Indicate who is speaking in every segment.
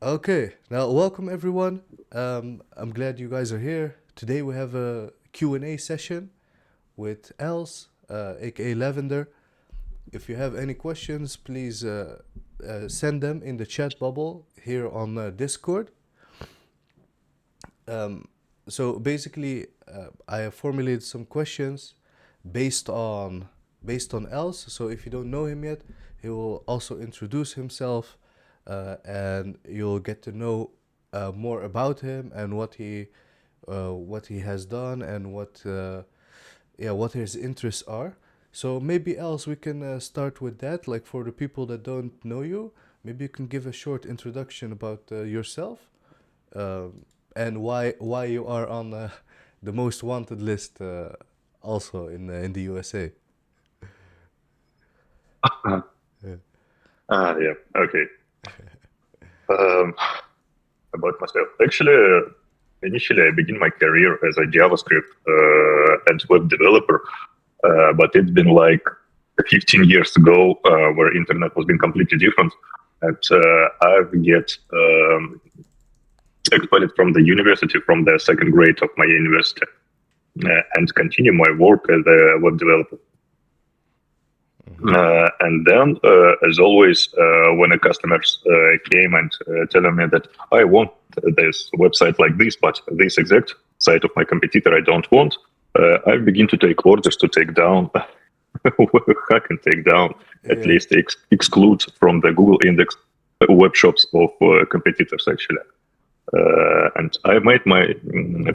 Speaker 1: Okay, now welcome everyone. I'm glad you guys are here. Today we have a Q&A session with Aels, aka Lavender. If you have any questions, please send them in the chat bubble here on Discord. Um, so basically, I have formulated some questions based on based on Aels. So if you don't know him yet, he will also introduce himself, and you'll get to know more about him and what he has done and what his interests are. So maybe else we can start with that. Like for the people that don't know you, maybe you can give a short introduction about yourself, and why you are on the most wanted list, also in the USA.
Speaker 2: Uh,
Speaker 1: Yeah.
Speaker 2: yeah, okay. Um, about myself. Actually, initially I began my career as a JavaScript and web developer, but it's been like 15 years ago where internet was being completely different. And I've get expelled from the university from the second grade of my university and continue my work as a web developer.
Speaker 1: Mm-hmm.
Speaker 2: And then, as always, when a customers came and telling me that I want this website like this, but this exact site of my competitor I don't want, I begin to take orders to take down, hack and take down, at
Speaker 1: Yeah.
Speaker 2: least exclude from the Google index web shops of competitors actually. And I made my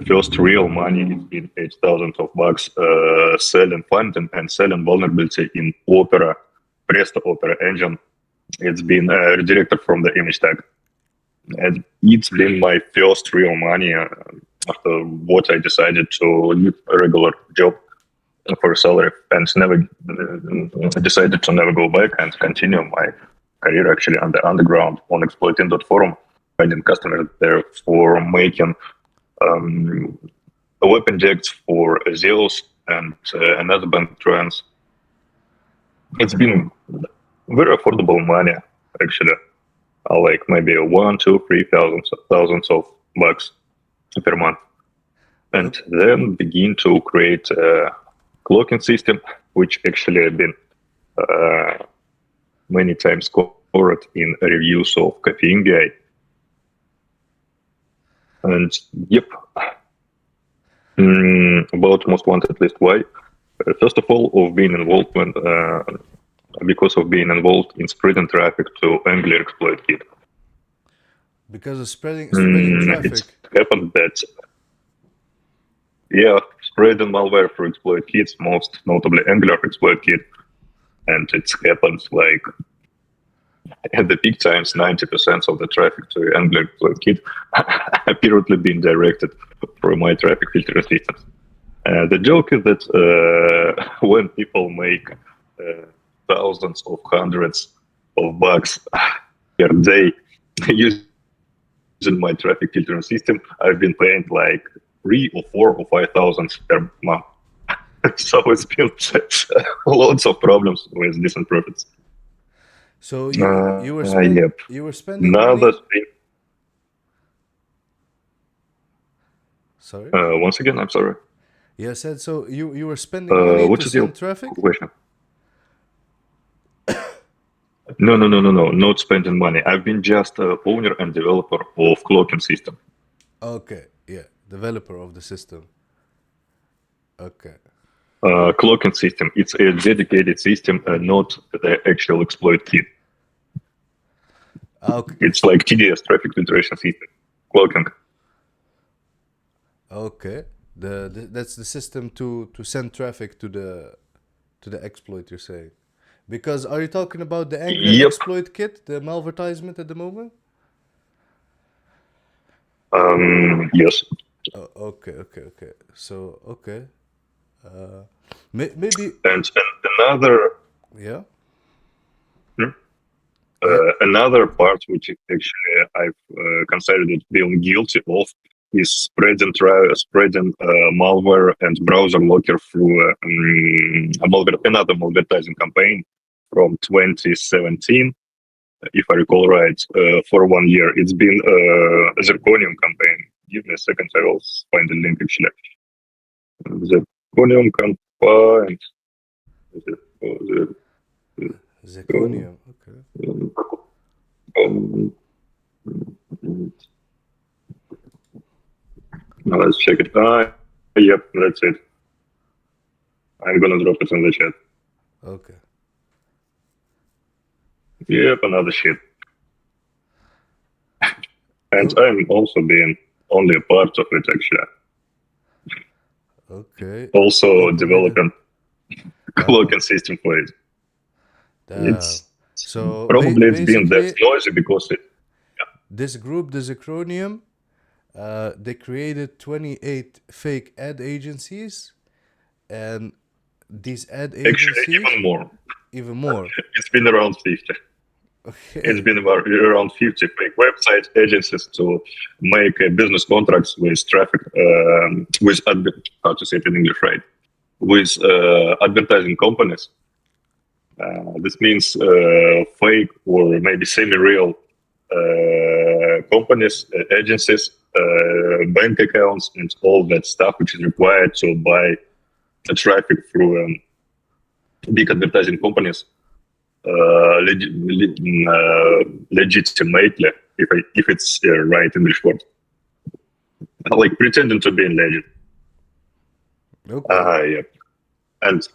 Speaker 2: first real money. It's been 8,000 of bucks selling funding and selling vulnerability in Opera, Presto Opera engine. It's been redirected from the image tag. And it's been my first real money after what I decided to leave a regular job for a salary and never decided to never go back and continue my career actually on the underground on exploiting.forum, finding customers there for making um, web injects for Aels and another bank trends. It's been very affordable money actually, like maybe one, two, 3,000 thousands of bucks per month, and
Speaker 1: Okay.
Speaker 2: then begin to create a clocking system, which actually have been uh, many times covered in reviews of Caffeine Guy. And yep, about most wanted list. Why? First of all, of being involved because of being involved in spreading traffic to Angular exploit kit.
Speaker 1: Because of spreading
Speaker 2: It
Speaker 1: traffic.
Speaker 2: happened that yeah, spreading malware for exploit kits, most notably Angular exploit kit, and it happens like at the peak times, 90% of the traffic to Angular exploit kit apparently being directed through my traffic filtering systems. The joke is that when people make thousands of hundreds of bucks per day using my traffic filtering system, I've been paying like 3 or 4 or 5 thousand per month. So it's been lots of problems with decent profits.
Speaker 1: So
Speaker 2: Yep.
Speaker 1: you were spending
Speaker 2: Another
Speaker 1: money.
Speaker 2: thing.
Speaker 1: Sorry.
Speaker 2: Once again, I'm sorry.
Speaker 1: Yeah, I said so. You were spending money to
Speaker 2: What is your
Speaker 1: send traffic.
Speaker 2: question? No. Not spending money. I've been just owner and developer of clocking system.
Speaker 1: Okay. Yeah, developer of the system. Okay.
Speaker 2: Clocking system. It's a dedicated system, not the actual exploit kit.
Speaker 1: Okay.
Speaker 2: It's like TDS, traffic filtration system. Clocking.
Speaker 1: Okay. That's the system to send traffic to the exploit you're saying. Because are you talking about the Angular
Speaker 2: Yep.
Speaker 1: exploit kit, the malvertisement at the moment?
Speaker 2: Yes.
Speaker 1: Oh, okay. So okay. Uh, maybe
Speaker 2: And another
Speaker 1: yeah,
Speaker 2: hmm?
Speaker 1: yeah.
Speaker 2: Another part which actually I've considered it being guilty of is spreading malware and browser locker through another malvertising campaign from 2017 if I recall right, for 1 year. It's been a zirconium campaign. Give me a second, I will find the link actually. Zirconium campaign.
Speaker 1: Zirconium. Okay.
Speaker 2: Now let's check it. Yep, that's it. I'm gonna drop it in the chat.
Speaker 1: Okay.
Speaker 2: Yep, another shit. And I'm also being only a part of it actually.
Speaker 1: Okay.
Speaker 2: Also developing cloaking system for it.
Speaker 1: Damn.
Speaker 2: It's
Speaker 1: So
Speaker 2: probably it's been that
Speaker 1: basically,
Speaker 2: noisy because it.
Speaker 1: this group, the Zirconium, they created 28 fake ad agencies, and these ad
Speaker 2: Actually,
Speaker 1: agencies
Speaker 2: even more.
Speaker 1: even more.
Speaker 2: It's been around 50.
Speaker 1: Okay.
Speaker 2: It's been around 50 fake website agencies to make business contracts with traffic, with how to say it in English, right? With advertising companies. This means fake or maybe semi-real companies, agencies, bank accounts, and all that stuff which is required to buy traffic through big advertising companies legitimately, if it's right English word, like pretending to be in legend.
Speaker 1: Okay.
Speaker 2: Yeah. And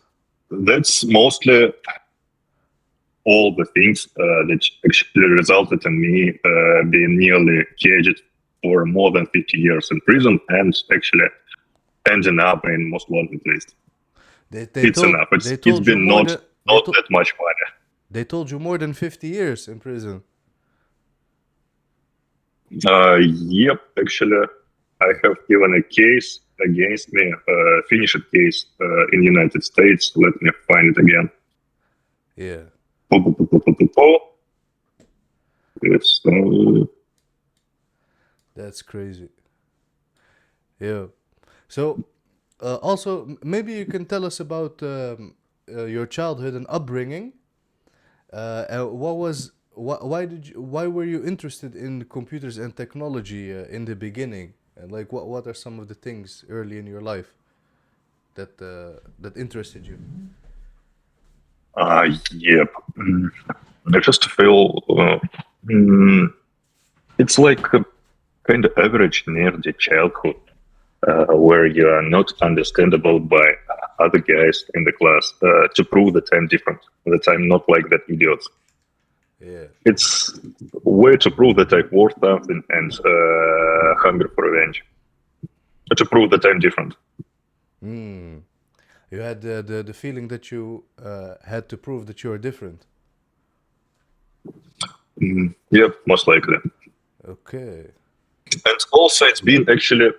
Speaker 2: that's mostly all the things that actually resulted in me being nearly caged for more than 50 years in prison, and actually ending up in most wanted list. It's enough. It's been not that much money.
Speaker 1: They told you more than 50 years in prison.
Speaker 2: Yep, actually, I have given a case against me, finished case in United States. Let me find it again.
Speaker 1: Yeah.
Speaker 2: It's,
Speaker 1: That's crazy. Yeah. So, also, maybe you can tell us about your childhood and upbringing. Why were you interested in computers and technology in the beginning? And like, what are some of the things early in your life that interested you?
Speaker 2: yep. I just feel it's like a kind of average nerdy childhood where you are not understandable by other guys in the class to prove that I'm different, that I'm not like that idiot.
Speaker 1: Yeah.
Speaker 2: It's a way to prove that I'm worth something and hunger for revenge. To prove that I'm different.
Speaker 1: You had the feeling that you had to prove that you are different.
Speaker 2: Yep, most likely.
Speaker 1: Okay.
Speaker 2: And also, it's been actually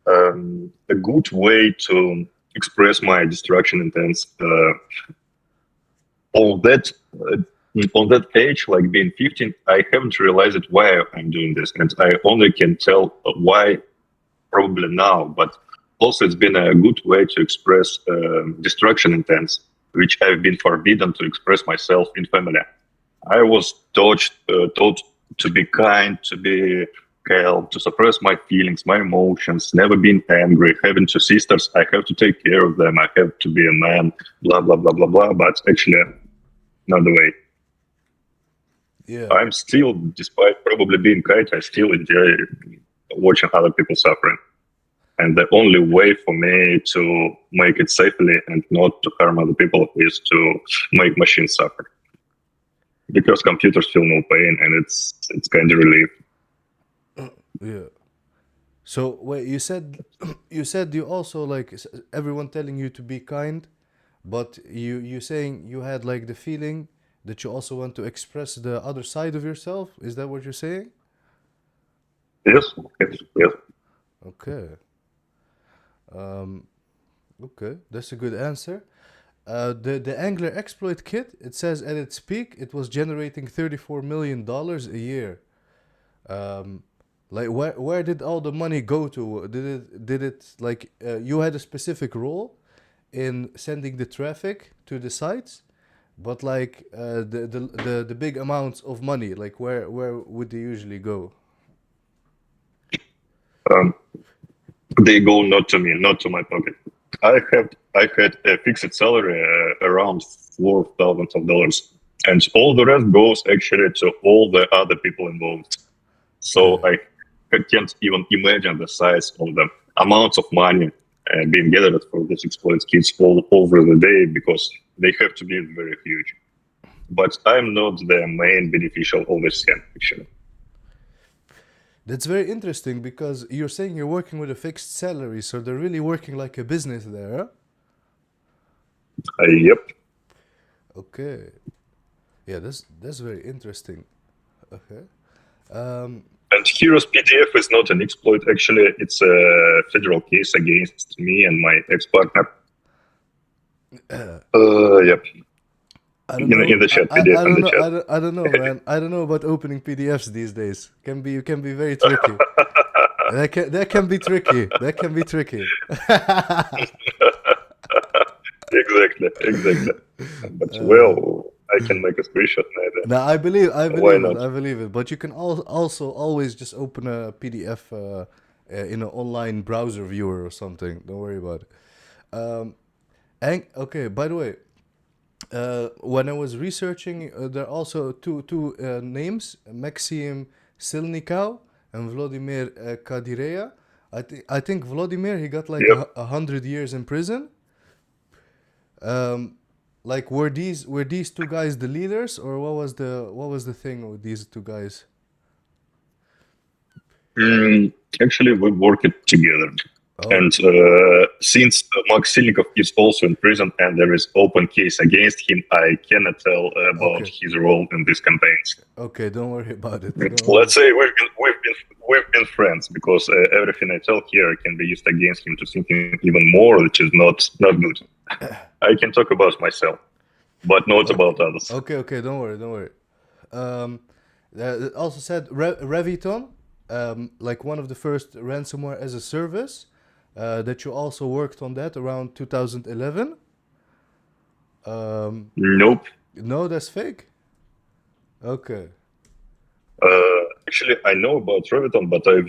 Speaker 2: a good way to express my destruction intents. On that age, like being 15, I haven't realized why I'm doing this, and I only can tell why probably now. But also, it's been a good way to express destruction intents, which I've been forbidden to express myself in family. I was taught to be kind, to be calm, to suppress my feelings, my emotions, never been angry. Having two sisters, I have to take care of them. I have to be a man, blah, blah, blah, blah, blah. But actually, not the way.
Speaker 1: Yeah.
Speaker 2: I'm still, despite probably being kind, I still enjoy watching other people suffering. And the only way for me to make it safely and not to harm other people is to make machines suffer. Because computers feel no pain, and it's kind of relief.
Speaker 1: Yeah. So wait, you said you also like everyone telling you to be kind, but you saying you had like the feeling that you also want to express the other side of yourself. Is that what you're saying?
Speaker 2: Yes, yes, yes.
Speaker 1: Okay. Okay, that's a good answer. The Angler exploit kit, it says at its peak it was generating $34 million a year. Um, like where did all the money go to? Did it like you had a specific role in sending the traffic to the sites, but like the big amounts of money, like where would they usually go?
Speaker 2: Um, they go not to me, not to my pocket. I had a fixed salary around $4,000, and all the rest goes actually to all the other people involved. So
Speaker 1: Okay.
Speaker 2: I can't even imagine the size of the amounts of money being gathered for these exploited kids all over the day, because they have to be very huge. But I'm not the main beneficial of this scam, actually.
Speaker 1: That's very interesting because you're saying you're working with a fixed salary, so they're really working like a business there. Huh?
Speaker 2: Yep.
Speaker 1: Okay. Yeah, that's very interesting. Okay. Um,
Speaker 2: And here's PDF is not an exploit. Actually, it's a federal case against me and my ex-partner. Yep.
Speaker 1: I don't know.
Speaker 2: In the chat, PDF
Speaker 1: I
Speaker 2: in
Speaker 1: don't
Speaker 2: the
Speaker 1: know.
Speaker 2: chat.
Speaker 1: I don't know, man. I don't know about opening PDFs these days. Can be very tricky. That can be tricky. That can be tricky.
Speaker 2: Exactly. But well, I can make a screenshot maybe.
Speaker 1: No, I
Speaker 2: Why
Speaker 1: believe it,
Speaker 2: not?
Speaker 1: I believe it. But you can also always just open a PDF in an online browser viewer or something. Don't worry about it. Um, and okay, by the way, when I was researching, there are also two names: Maxim Silnikau and Vladimir Kadireya. I think Vladimir, he got like
Speaker 2: Yep.
Speaker 1: 100 years in prison. Um, like were these two guys the leaders, or what was the thing with these two guys?
Speaker 2: Actually, we worked together.
Speaker 1: Oh,
Speaker 2: And since Max Silnikov is also in prison and there is open case against him, I cannot tell about
Speaker 1: okay,
Speaker 2: his role in these campaigns.
Speaker 1: okay. Don't worry about it. Don't worry.
Speaker 2: Let's say we've been friends, because everything I tell here can be used against him to something even more, which is not good. I can talk about myself, but not
Speaker 1: Okay,
Speaker 2: about others.
Speaker 1: okay. Don't worry. Don't worry. Um, it also said Reviton, like one of the first ransomware as a service, that you also worked on that around 2011.
Speaker 2: Nope.
Speaker 1: No, that's fake. Okay.
Speaker 2: Actually, I know about Reviton, but I've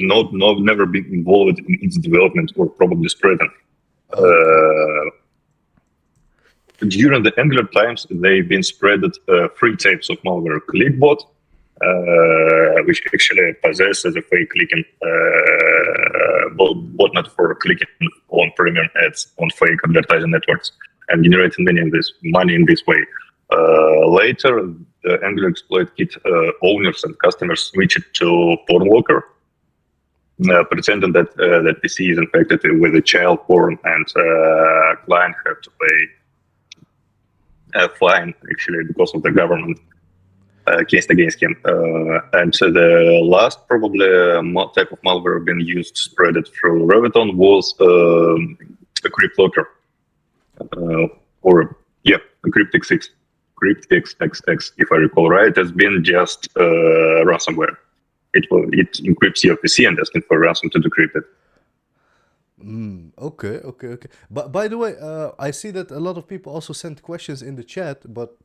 Speaker 2: never been involved in its development or probably spreading.
Speaker 1: Okay.
Speaker 2: During the Angular times, they've been spreaded three types of malware: clickbot, which actually possesses a fake clicking botnet for clicking on premium ads on fake advertising networks and generating money in this way. Later, the Angular exploit kit owners and customers switched to porn locker, pretending that PC is infected with a child porn, and client have to pay a fine, actually, because of the government case against him. And so the last probably type of malware being used to spread it through Reviton was a cryptlocker, or yeah, a cryptxx, if I recall right, has been just ransomware. It encrypts your PC and asking for ransom to decrypt it.
Speaker 1: Okay. But by the way, I see that a lot of people also sent questions in the chat, but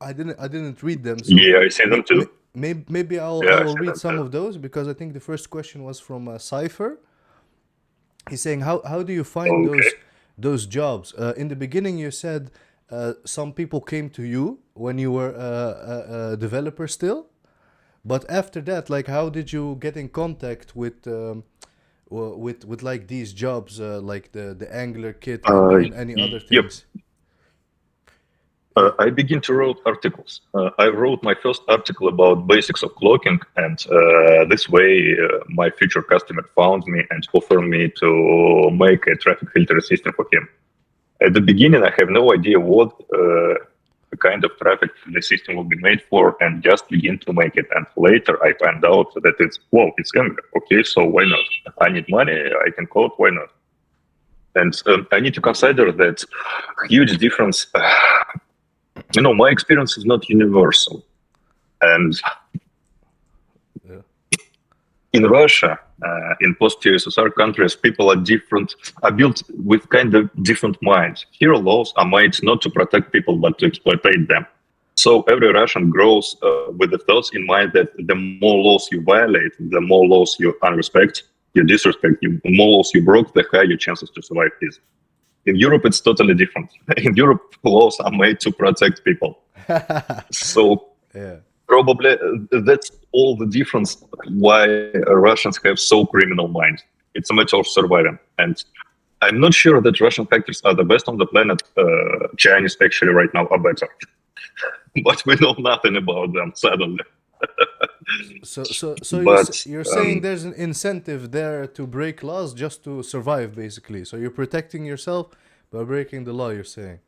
Speaker 1: I didn't read them. So
Speaker 2: Yeah, I see them too.
Speaker 1: maybe
Speaker 2: Yeah,
Speaker 1: I
Speaker 2: I
Speaker 1: will
Speaker 2: see
Speaker 1: read
Speaker 2: them
Speaker 1: some
Speaker 2: too.
Speaker 1: of those because I think the first question was from Cypher. He's saying how do you find
Speaker 2: Okay.
Speaker 1: those jobs? In the beginning, you said some people came to you when you were a developer still, but after that, like, how did you get in contact with like these jobs, like the Angular kit and any other
Speaker 2: Yep.
Speaker 1: things? Yeah.
Speaker 2: I begin to write articles. I wrote my first article about basics of cloaking, and this way my future customer found me and offered me to make a traffic filter system for him. At the beginning, I have no idea what kind of traffic the system will be made for, and just begin to make it. And later, I find out that it's Angular. Okay, so why not? I need money. I can code. Why not? And I need to consider that huge difference. My experience is not universal. And
Speaker 1: Yeah.
Speaker 2: in Russia, in post-USSR countries, people are built with kind of different minds. Here, laws are made not to protect people, but to exploit them. So every Russian grows with the thoughts in mind that the more laws you violate, the more laws you unrespect, you disrespect, the more laws you broke, the higher your chances to survive is. In Europe, it's totally different. In Europe, laws are made to protect people. So
Speaker 1: Yeah.
Speaker 2: probably that's all the difference why Russians have so criminal mind. It's a matter of surviving. And I'm not sure that Russian hackers are the best on the planet. Chinese actually right now are better. But we know nothing about them, suddenly.
Speaker 1: So
Speaker 2: But
Speaker 1: you're saying there's an incentive there to break laws just to survive, basically. So you're protecting yourself by breaking the law, you're saying.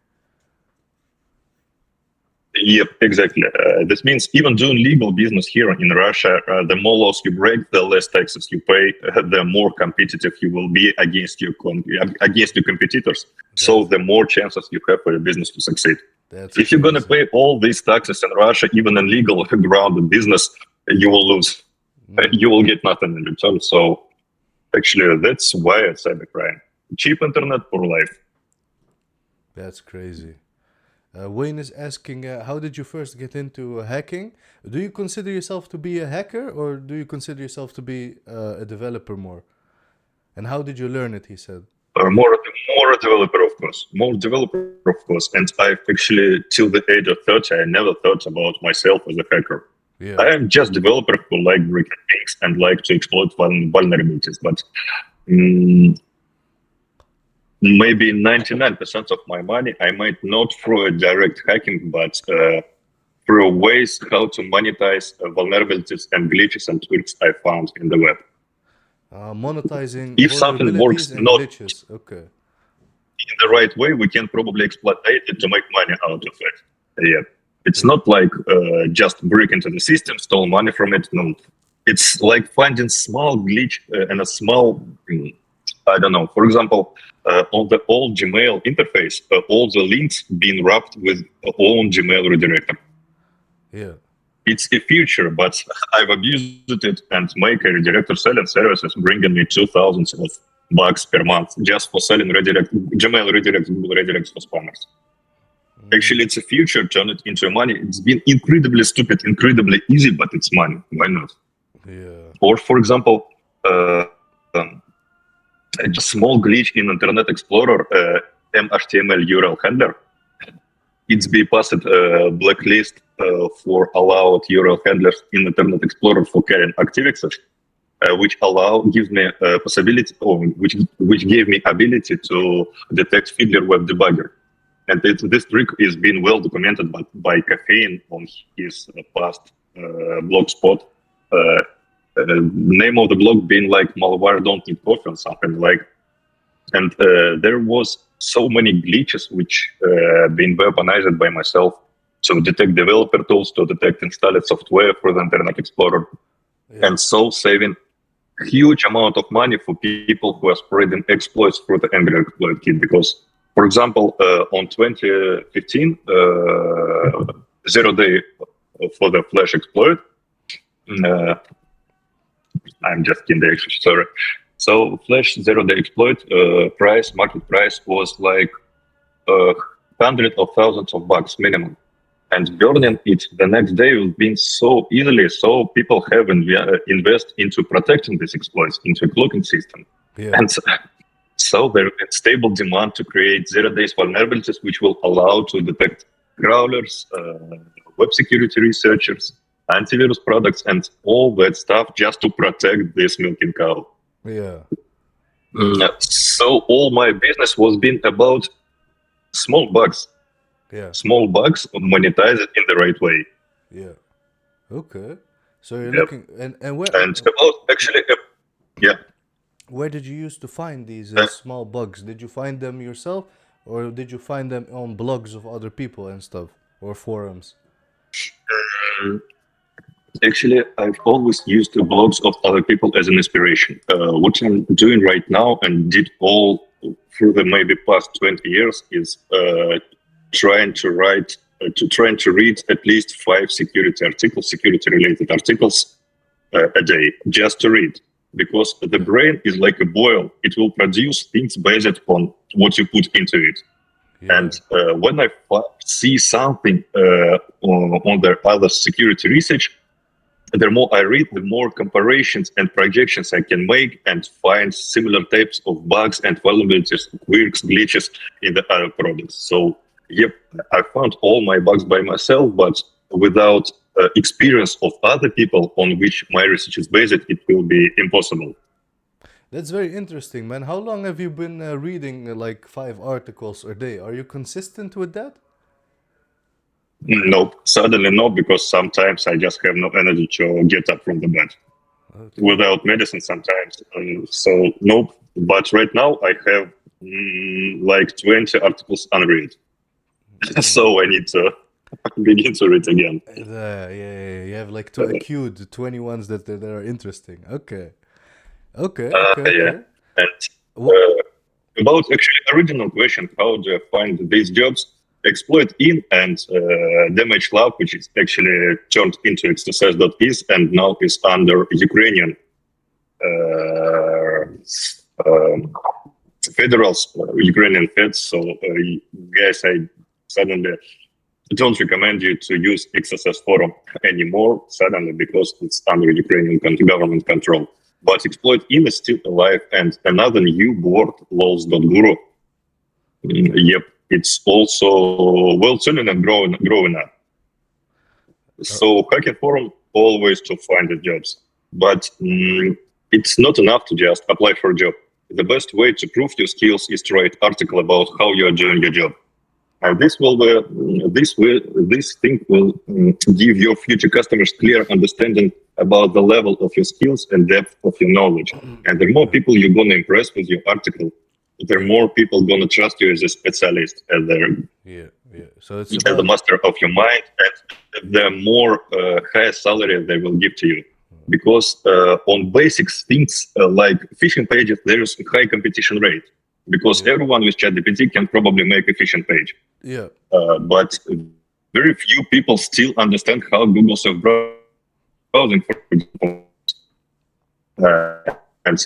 Speaker 2: yep, exactly. This means even doing legal business here in Russia, the more laws you break, the less taxes you pay, the more competitive you will be against your competitors. So the more chances you have for your business to succeed.
Speaker 1: That's
Speaker 2: If you're going to
Speaker 1: crazy.
Speaker 2: pay all these taxes in Russia, even in legal grounded business, you will lose. You will get nothing in return. So actually, that's why it's cybercrime. Cheap internet for life.
Speaker 1: That's crazy. Wayne is asking, how did you first get into hacking? Do you consider yourself to be a hacker, or do you consider yourself to be a developer more? And how did you learn it, he said.
Speaker 2: More a developer, of course. More developer, of course. And I've actually, till the age of 30, I never thought about myself as a hacker.
Speaker 1: Yeah.
Speaker 2: I am just developer who like breaking things and like to exploit vulnerabilities. But maybe 99% of my money, I might not through a direct hacking, but through ways how to monetize vulnerabilities and glitches and tweaks I found in the web.
Speaker 1: Monetizing
Speaker 2: If something works
Speaker 1: vulnerabilities and
Speaker 2: not
Speaker 1: glitches. Okay.
Speaker 2: in the right way, we can probably exploit it to make money out of it. Yeah. It's not like just break into the system, stole money from it. No, it's like finding small glitch and a small, I don't know. For example, on the old Gmail interface, all the links being wrapped with own Gmail redirector.
Speaker 1: Yeah.
Speaker 2: It's a feature, but I've abused it and make a redirector selling services, bringing me $2,000 per month just for selling Gmail redirects, Google redirects for spammers. Actually, it's a future, turn it into money. It's been incredibly stupid, incredibly easy, but it's money. Why not?
Speaker 1: Yeah.
Speaker 2: Or, for example, a small glitch in Internet Explorer, HTML URL handler. It's be passed blacklist for allowed URL handlers in Internet Explorer for carrying ActiveXs, which gives me a possibility, or which gave me ability to detect Fiddler Web Debugger. And this trick is being well documented by Caffeine on his past blog spot. Name of the blog being like Malware Don't Need Coffee or something like. And there was so many glitches which been weaponized by myself to detect developer tools, to detect installed software for the Internet Explorer, and so saving huge amount of money for people who are spreading exploits through the Angry Exploit Kit. Because, for example, on 2015, 0 day for the Flash exploit, I'm just kidding, actually, sorry. So Flash 0 day exploit market price was like hundreds of thousands of bucks minimum. And burning it the next day will be so easily, so people have invest into protecting these exploits, into a cloaking system.
Speaker 1: Yeah.
Speaker 2: And so there is stable demand to create 0 days vulnerabilities, which will allow to detect crawlers, web security researchers, antivirus products, and all that stuff just to protect this milking cow.
Speaker 1: Yeah.
Speaker 2: So all my business was been about small bugs.
Speaker 1: Yeah.
Speaker 2: Small bugs monetized in the right way.
Speaker 1: Yeah. Okay. So you're looking and where
Speaker 2: And about actually, yeah.
Speaker 1: where did you used to find these small bugs? Did you find them yourself, or did you find them on blogs of other people and stuff, or forums?
Speaker 2: Actually, I've always used the blogs of other people as an inspiration. What I'm doing right now and did all through the maybe past 20 years is trying to read at least 5 security-related articles a day, just to read. Because the brain is like a boil. It will produce things based on what you put into it.
Speaker 1: Yeah.
Speaker 2: And when I see something on their other security research, the more I read, the more comparisons and projections I can make and find similar types of bugs and vulnerabilities, quirks, glitches in the other products. So, yep, I found all my bugs by myself, but without experience of other people on which my research is based, it will be impossible.
Speaker 1: That's very interesting, man. How long have you been reading like 5 articles a day? Are you consistent with that?
Speaker 2: Nope, suddenly no, because sometimes I just have no energy to get up from the bed.
Speaker 1: Okay.
Speaker 2: Without medicine sometimes. So nope. But right now I have like 20 articles unread. So I need to begin to read again.
Speaker 1: Yeah. You have like a queued 20 ones that are interesting. Okay.
Speaker 2: Yeah. And
Speaker 1: Wha-
Speaker 2: about actually original question, how do I find these jobs? Exploit in and damage lab, which is actually turned into xss.is and now is under Ukrainian um, federals, Ukrainian feds. So guys, I suddenly don't recommend you to use XSS forum anymore suddenly because it's under Ukrainian government control. But exploit in is still alive, and another new board, laws.guru. Yep, it's also well tuned and growing up. So hacking forum always to find the jobs, but it's not enough to just apply for a job. The best way to prove your skills is to write article about how you are doing your job. And this thing will give your future customers clear understanding about the level of your skills and depth of your knowledge. And the more people you're gonna impress with your article, the more people gonna trust you as a specialist, as
Speaker 1: Yeah. So it's
Speaker 2: the
Speaker 1: about
Speaker 2: master of your mind, and the more higher salary they will give to you. Because on basic things like phishing pages, there is a high competition rate. Because everyone with ChatGPT can probably make a phishing page.
Speaker 1: yeah.
Speaker 2: But very few people still understand how Google self browsing, for example, and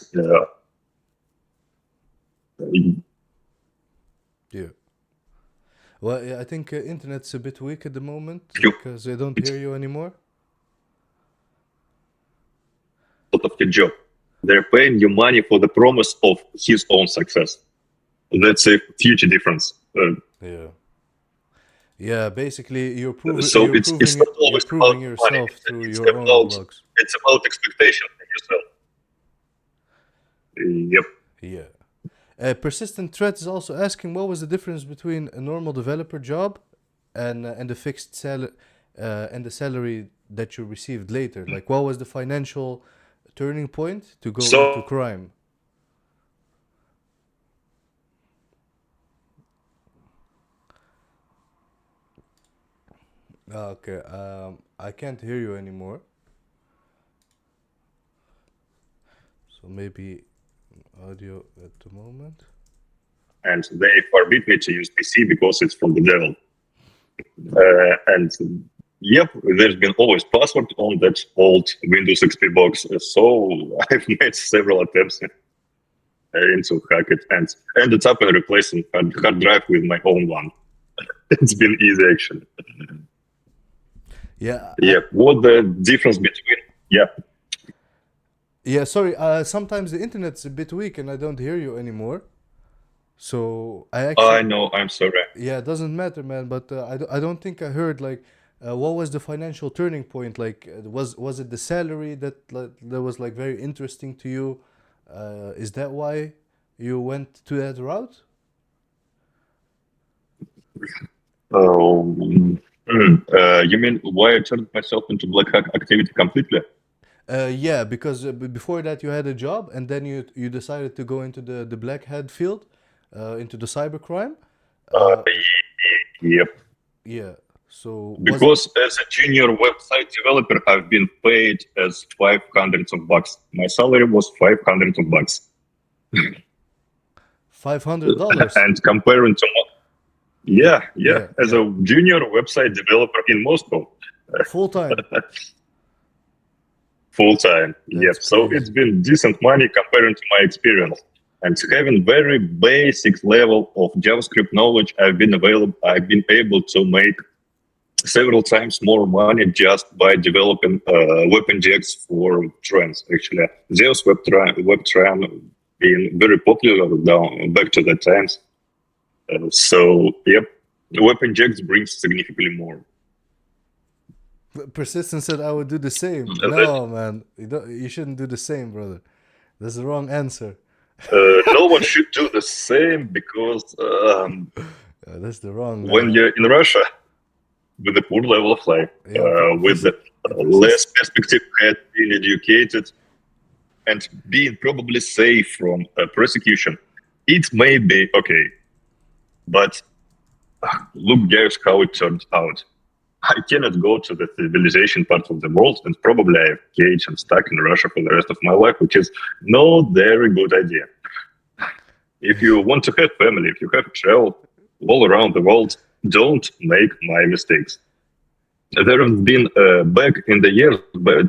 Speaker 1: Yeah. Well, yeah, I think internet's a bit weak at the moment
Speaker 2: you
Speaker 1: because I don't hear you anymore.
Speaker 2: out of your job. They're paying you money for the promise of his own success. That's a huge difference.
Speaker 1: Yeah. Yeah, basically you're
Speaker 2: So it's
Speaker 1: proving
Speaker 2: not
Speaker 1: you're
Speaker 2: always
Speaker 1: proving
Speaker 2: about money.
Speaker 1: yourself through
Speaker 2: It's
Speaker 1: your own blogs.
Speaker 2: about expectation of yourself. Yep.
Speaker 1: Yeah. Persistent threat is also asking what was the difference between a normal developer job and the fixed and the salary that you received later. Like, what was the financial turning point to go into
Speaker 2: So
Speaker 1: crime? Okay. I can't hear you anymore. So maybe audio at the moment.
Speaker 2: and they forbid me to use PC because it's from the devil. And yep, there's been always password on that old Windows XP box. So I've made several attempts into hack it and ended up in replacing hard drive with my own one. It's been easy actually.
Speaker 1: Yeah.
Speaker 2: Yeah. What the difference between? Yeah.
Speaker 1: Yeah. Sorry. Sometimes the internet's a bit weak and I don't hear you anymore. So I
Speaker 2: I
Speaker 1: actually.
Speaker 2: know. I'm sorry.
Speaker 1: Yeah, it doesn't matter, man. But I don't think I heard like what was the financial turning point? Like, was it the salary that was like very interesting to you? Is that why you went to that route?
Speaker 2: You mean why I turned myself into black hack activity completely?
Speaker 1: Yeah, because before that you had a job, and then you decided to go into the black hat field, into the cybercrime.
Speaker 2: Uh,
Speaker 1: Uh,
Speaker 2: yep.
Speaker 1: yeah. So was it
Speaker 2: Because as a junior website developer, I've been paid as $500. My salary was $500.
Speaker 1: $500
Speaker 2: And comparing to yeah,
Speaker 1: Yeah,
Speaker 2: as
Speaker 1: yeah,
Speaker 2: a junior website developer in Moscow,
Speaker 1: full time?
Speaker 2: full time.
Speaker 1: That's
Speaker 2: Yep. So
Speaker 1: crazy.
Speaker 2: it's been decent money comparing to my experience. And having very basic level of JavaScript knowledge, I've been able to make several times more money just by developing web injects for trends. Actually, Zeus WebTran being very popular back to the times. So, yep, web injects brings significantly more.
Speaker 1: Persistent said I would do the same. No, man, you shouldn't do the same, brother. That's the wrong answer.
Speaker 2: No one should do the same because
Speaker 1: that's the wrong.
Speaker 2: When you're in Russia, with a poor level of life, with the less perspective, had been educated, and being probably safe from persecution, it may be okay. But look, guys, how it turned out. I cannot go to the civilization part of the world, and probably I have caged and stuck in Russia for the rest of my life, which is not very good idea. If you want to have family, if you have traveled all around the world, don't make my mistakes. There has been back in the years,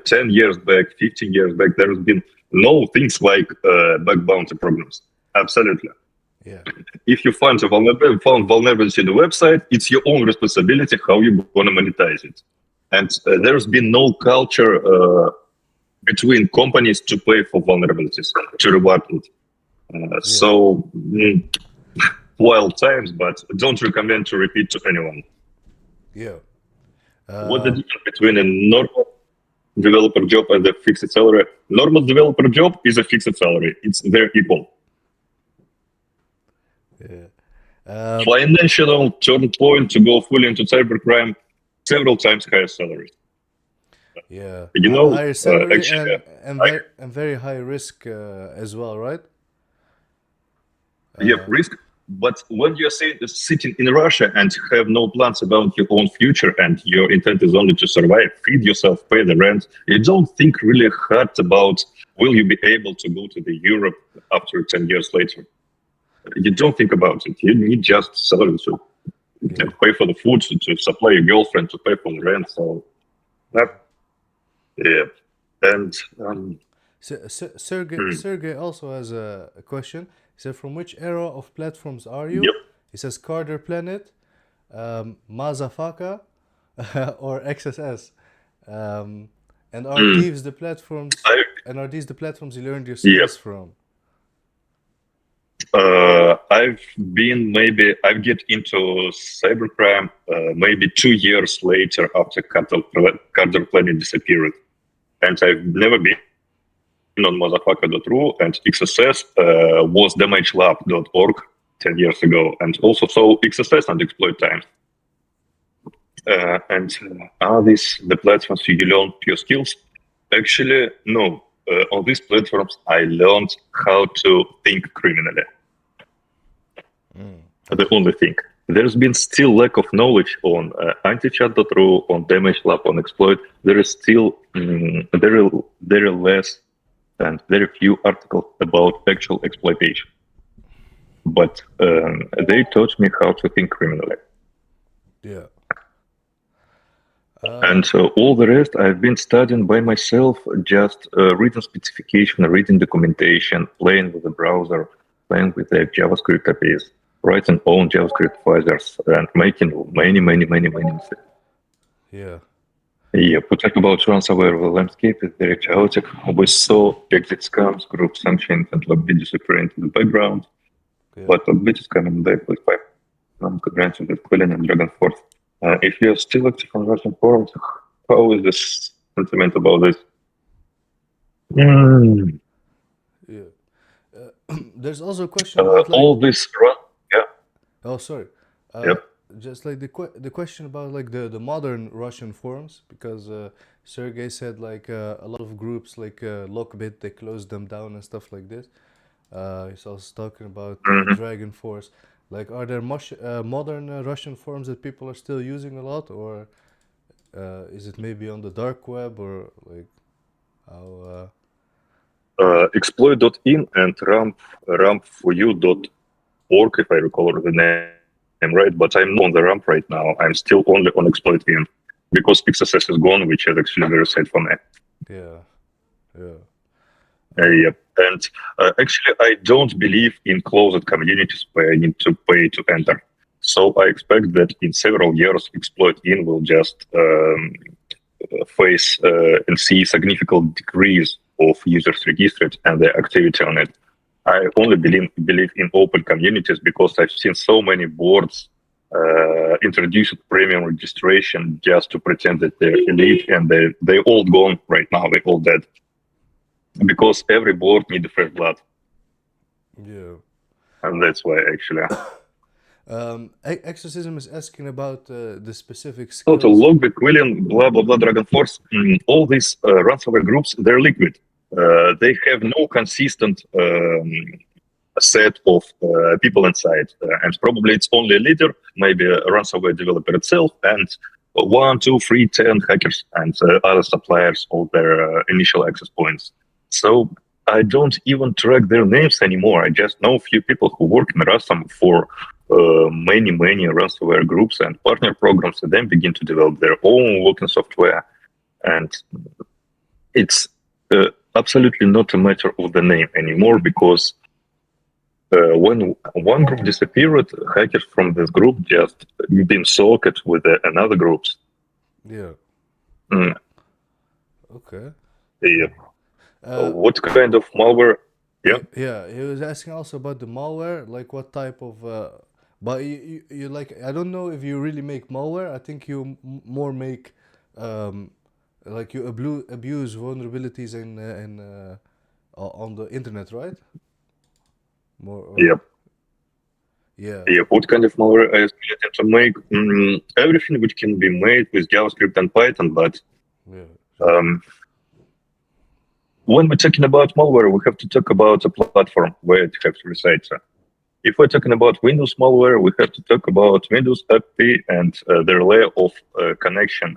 Speaker 2: 10 years back, 15 years back, there has been no things like bug bounty programs. Absolutely.
Speaker 1: Yeah.
Speaker 2: If you find vulnerability in the website, it's your own responsibility how you're going to monetize it. And there's been no culture between companies to pay for vulnerabilities, to reward it. So, wild times, but don't recommend to repeat to anyone.
Speaker 1: Yeah.
Speaker 2: What's the difference between a normal developer job and a fixed salary? Normal developer job is a fixed salary. They're equal.
Speaker 1: Yeah.
Speaker 2: Financial turn point to go fully into cybercrime, several times higher salaries.
Speaker 1: Yeah.
Speaker 2: You know,
Speaker 1: higher salary
Speaker 2: actually,
Speaker 1: and very high risk as well, right?
Speaker 2: Yeah, risk. But when you're sitting in Russia and have no plans about your own future and your intent is only to survive, feed yourself, pay the rent, you don't think really hard about will you be able to go to the Europe after 10 years later. You don't think about it. You need just salary to pay for the food, to supply your girlfriend, to pay for the rent. So, yeah. And
Speaker 1: Sergey also has a question. He said, from which era of platforms are you?
Speaker 2: Yep.
Speaker 1: He says Carter Planet, Mazafaka, or XSS. And are these the platforms? Are these the platforms you learned your skills from?
Speaker 2: I've get into cybercrime maybe 2 years later after Carter Planet disappeared, and I've never been on motherfucker.ru, and XSS was damagelab.org 10 years ago, and also saw XSS and exploit times. And are these the platforms you learn your skills? Actually, no. On these platforms, I learned how to think criminally. The only thing. There's been still lack of knowledge on antichat.ru, on damagelab, on exploit. There is still very less and very few articles about actual exploitation. But they taught me how to think criminally.
Speaker 1: Yeah.
Speaker 2: And so all the rest I've been studying by myself, just reading specification, reading documentation, playing with the browser, playing with the JavaScript APIs, writing own JavaScript fibers, and making many mistakes.
Speaker 1: Yeah.
Speaker 2: Yeah, to talk about ransomware, the landscape is very chaotic. We saw exit scams, group sanctions, and lobby disappearing in the background.
Speaker 1: Yeah.
Speaker 2: But lobby is coming back with 5 grants with Quillen and Dragon Force. If you're still active on Russian forums, how is this sentiment about this?
Speaker 1: Yeah. There's also a question about
Speaker 2: all this.
Speaker 1: Oh, sorry.
Speaker 2: Yep.
Speaker 1: Just like the question about like the modern Russian forums, because Sergey said like a lot of groups like Lockbit, they closed them down and stuff like this. He's also talking about Dragon Force. Like, are there modern Russian forums that people are still using a lot, or is it maybe on the dark web, or like how?
Speaker 2: Exploit.in and ramp4u.org, if I recall the name right, but I'm not on the ramp right now. I'm still only on exploit.in because XSS is gone, which is actually very sad for me.
Speaker 1: Yeah.
Speaker 2: Yep. And actually, I don't believe in closed communities where I need to pay to enter. So I expect that in several years, exploit-in will just face and see significant decrease of users registered and their activity on it. I only believe in open communities because I've seen so many boards introduce premium registration just to pretend that they're elite, and they all gone right now. They all dead because every board needs fresh blood.
Speaker 1: Yeah.
Speaker 2: And that's why actually.
Speaker 1: Exorcism is asking about the specific
Speaker 2: So
Speaker 1: skills.
Speaker 2: to Logback, William, blah blah blah, Dragon Force, all these ransomware groups, they're liquid. They have no consistent set of people inside, and probably it's only a leader, maybe a ransomware developer itself, and 1, 2, 3, 10 hackers and other suppliers of their initial access points. So I don't even track their names anymore. I just know a few people who work in ransom for many ransomware groups and partner programs, and then begin to develop their own working software. And it's absolutely not a matter of the name anymore, because when one group disappeared, hackers from this group just been soaked with another groups.
Speaker 1: Yeah. Okay.
Speaker 2: Yeah. What kind of malware? Yeah.
Speaker 1: Yeah, he was asking also about the malware, like what type of. But you like, I don't know if you really make malware. I think you more make, like you abuse vulnerabilities in on the internet, right? More.
Speaker 2: Yep.
Speaker 1: Yeah.
Speaker 2: Yeah. What kind of malware I intend to make? Everything which can be made with JavaScript and Python, but when we're talking about malware, we have to talk about a platform where it has to reside. If we're talking about Windows malware, we have to talk about Windows API and their layer of connection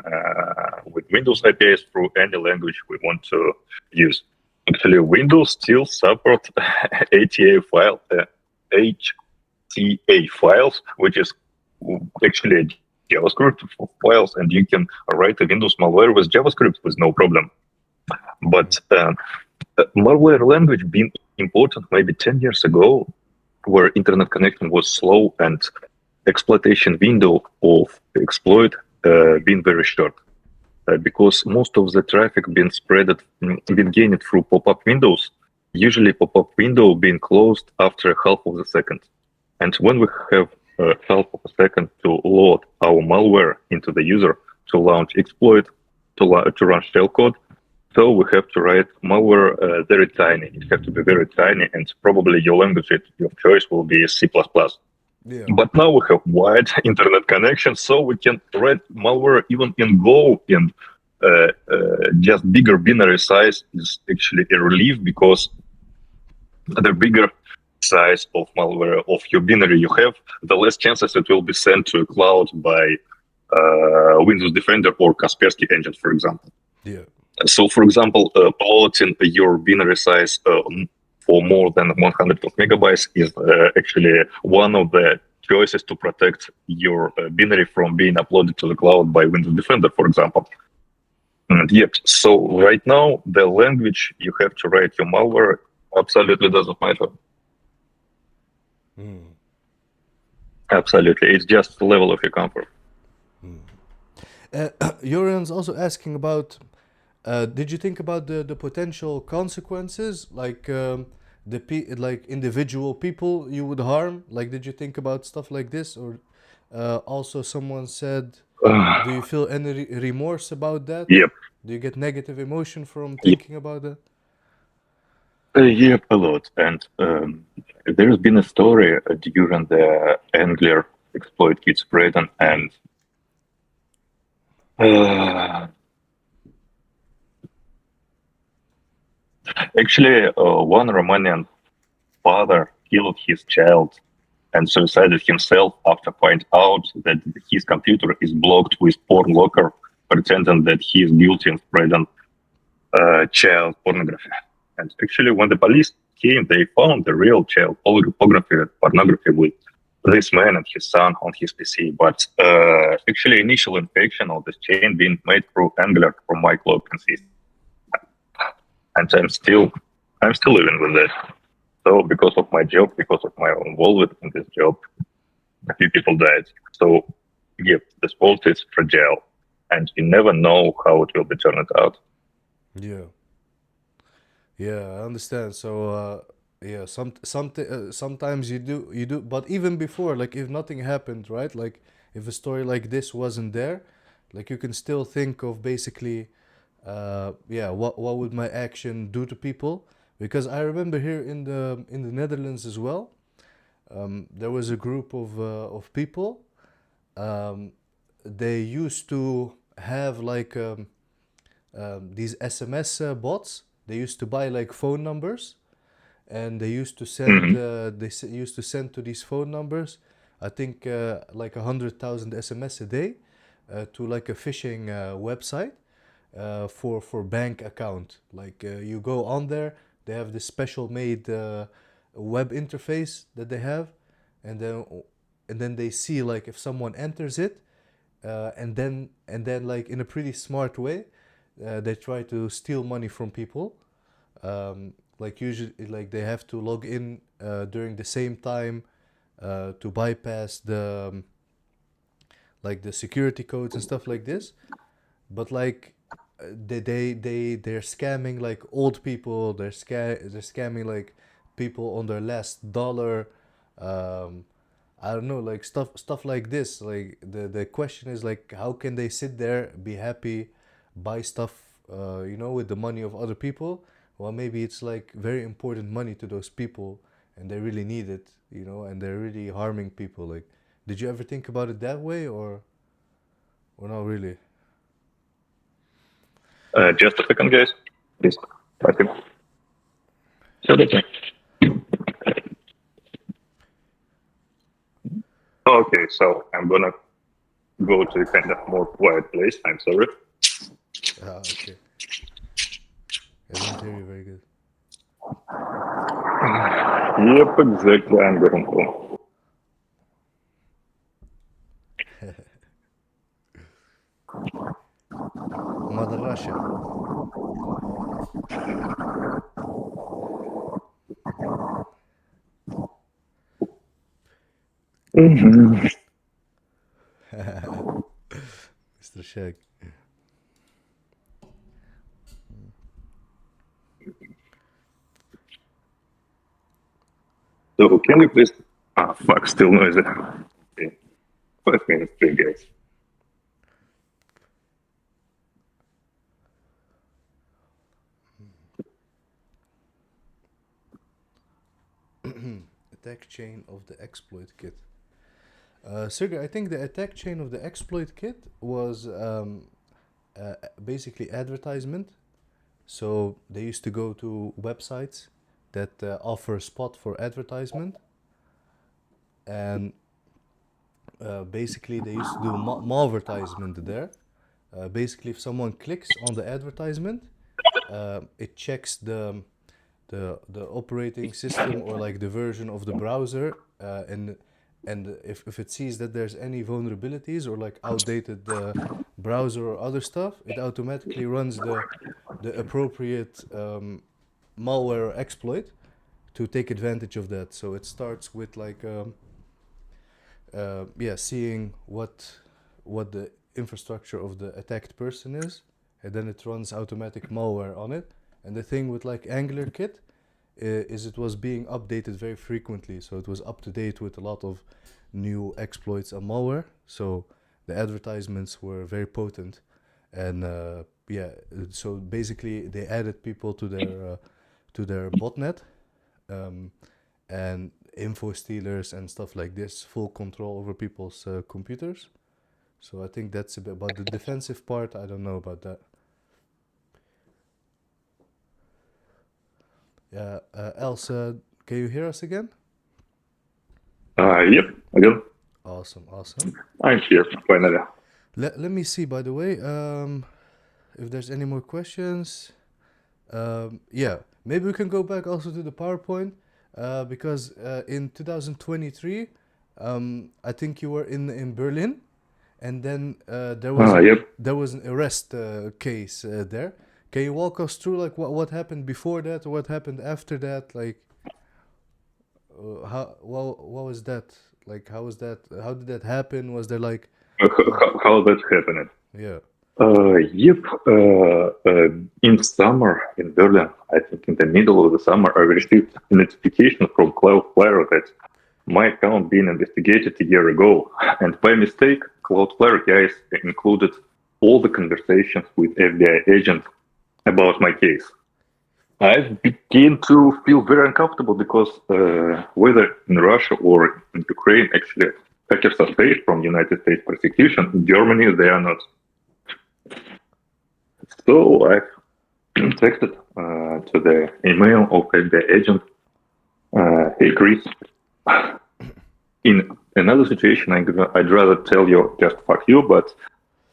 Speaker 2: with Windows APIs through any language we want to use. Actually, Windows still support HTA files, which is actually a JavaScript files, and you can write a Windows malware with JavaScript with no problem. But malware language being important maybe 10 years ago, where internet connection was slow and exploitation window of exploit being very short, because most of the traffic being gained through pop-up windows, usually pop-up window being closed after half of the second. And when we have half of a second to load our malware into the user, to launch exploit, to run shellcode, so we have to write malware very tiny. It has to be very tiny, and probably your language of choice will be C++.
Speaker 1: Yeah.
Speaker 2: But now we have wide internet connection, so we can write malware even in Go, and just bigger binary size is actually a relief, because the bigger size of malware of your binary you have, the less chances it will be sent to a cloud by Windows Defender or Kaspersky engine, for example.
Speaker 1: Yeah.
Speaker 2: So, for example, plotting your binary size for more than 100 megabytes is actually one of the choices to protect your binary from being uploaded to the cloud by Windows Defender, for example. And yet, so right now, the language you have to write your malware absolutely doesn't matter. Absolutely. It's just the level of your comfort.
Speaker 1: Jorion's also asking about, did you think about the potential consequences, like like individual people you would harm? Like, did you think about stuff like this? Or also someone said, do you feel any remorse about that?
Speaker 2: Yep.
Speaker 1: Do you get negative emotion from thinking about that?
Speaker 2: Yep, a lot. And there's been a story during the Angler exploit kit spread, and actually, one Romanian father killed his child and suicided himself after finding out that his computer is blocked with porn locker, pretending that he is guilty of spreading child pornography. And actually, when the police came, they found the real child pornography with this man and his son on his PC. But actually, initial infection of this chain being made through Angular from my cloud consistent. And I'm still I'm still living with that. So because of my job, because of my involvement in this job, a few people died. So yeah, this world is fragile, and you never know how it will be turned out.
Speaker 1: Yeah. Yeah, I understand. So, yeah, sometimes you do, but even before, like if nothing happened, right? Like if a story like this wasn't there, like you can still think of basically, yeah, what would my action do to people? Because I remember here in the Netherlands as well, there was a group of people. Um, they used to have like these SMS bots. They used to buy like phone numbers, and they used to send
Speaker 2: Mhm.
Speaker 1: used to send to these phone numbers, I think like 100,000 SMS a day, to like a phishing website for bank account. Like you go on there, they have this special made web interface that they have, and then they see like if someone enters it, and then like in a pretty smart way, they try to steal money from people. Like usually, like they have to log in during the same time to bypass the security codes and stuff like this. But like they're scamming like old people. They're scamming like people on their last dollar. Um, I don't know, like stuff like this. Like the question is like, how can they sit there, be happy, buy stuff, with the money of other people? Well, maybe it's like very important money to those people, and they really need it, and they're really harming people. Like, did you ever think about it that way, or not really?
Speaker 2: Just a second, guys. Please. Спасибо. Все таки. Okay, so I'm gonna go to a kind of more quiet place. I'm sorry.
Speaker 1: Ah, okay. I don't hear you very good.
Speaker 2: Yep, exactly. I'm going home.
Speaker 1: Mother Russia.
Speaker 2: Mhm.
Speaker 1: Mr. Shag.
Speaker 2: So can you please? Ah, fuck, still noisy. Okay. 5 minutes, please, guys.
Speaker 1: Attack chain of the exploit kit. Sergey, I think the attack chain of the exploit kit was basically advertisement. So they used to go to websites that offer a spot for advertisement, and basically they used to do malvertisement there. Basically, if someone clicks on the advertisement, it checks the operating system or like the version of the browser, and if it sees that there's any vulnerabilities or like outdated browser or other stuff, it automatically runs the appropriate malware or exploit to take advantage of that. So it starts with like yeah, seeing what the infrastructure of the attacked person is, and then it runs automatic malware on it. And the thing with like Angular Kit is it was being updated very frequently, so it was up to date with a lot of new exploits and malware. So the advertisements were very potent, and yeah, so basically they added people to their botnet, um, and info stealers and stuff like this, full control over people's computers. So I think that's a bit about the defensive part. I don't know about that. Yeah, Elsa, can you hear us again?
Speaker 2: Yep, again.
Speaker 1: Awesome, awesome.
Speaker 2: I'm here finally.
Speaker 1: Let me see, by the way, if there's any more questions. Yeah, maybe we can go back also to the PowerPoint, because in 2023, I think you were in Berlin, and then
Speaker 2: Yep.
Speaker 1: there was an arrest case there. Can you walk us through like what happened before that or what happened after that? Like, what was that? Like, how was that? How did that happen? Was there like, uh,
Speaker 2: How that happened?
Speaker 1: yeah,
Speaker 2: Yep. In summer in Berlin, I think in the middle of the summer, I received a notification from Cloudflare that my account being investigated a year ago, and by mistake, Cloudflare guys included all the conversations with FBI agent about my case. I began to feel very uncomfortable because whether in Russia or in Ukraine, actually, hackers are safe from United States prosecution. In Germany, they are not. So I texted to the email of FBI agent, hey Chris, in another situation, I'd rather tell you just fuck you, but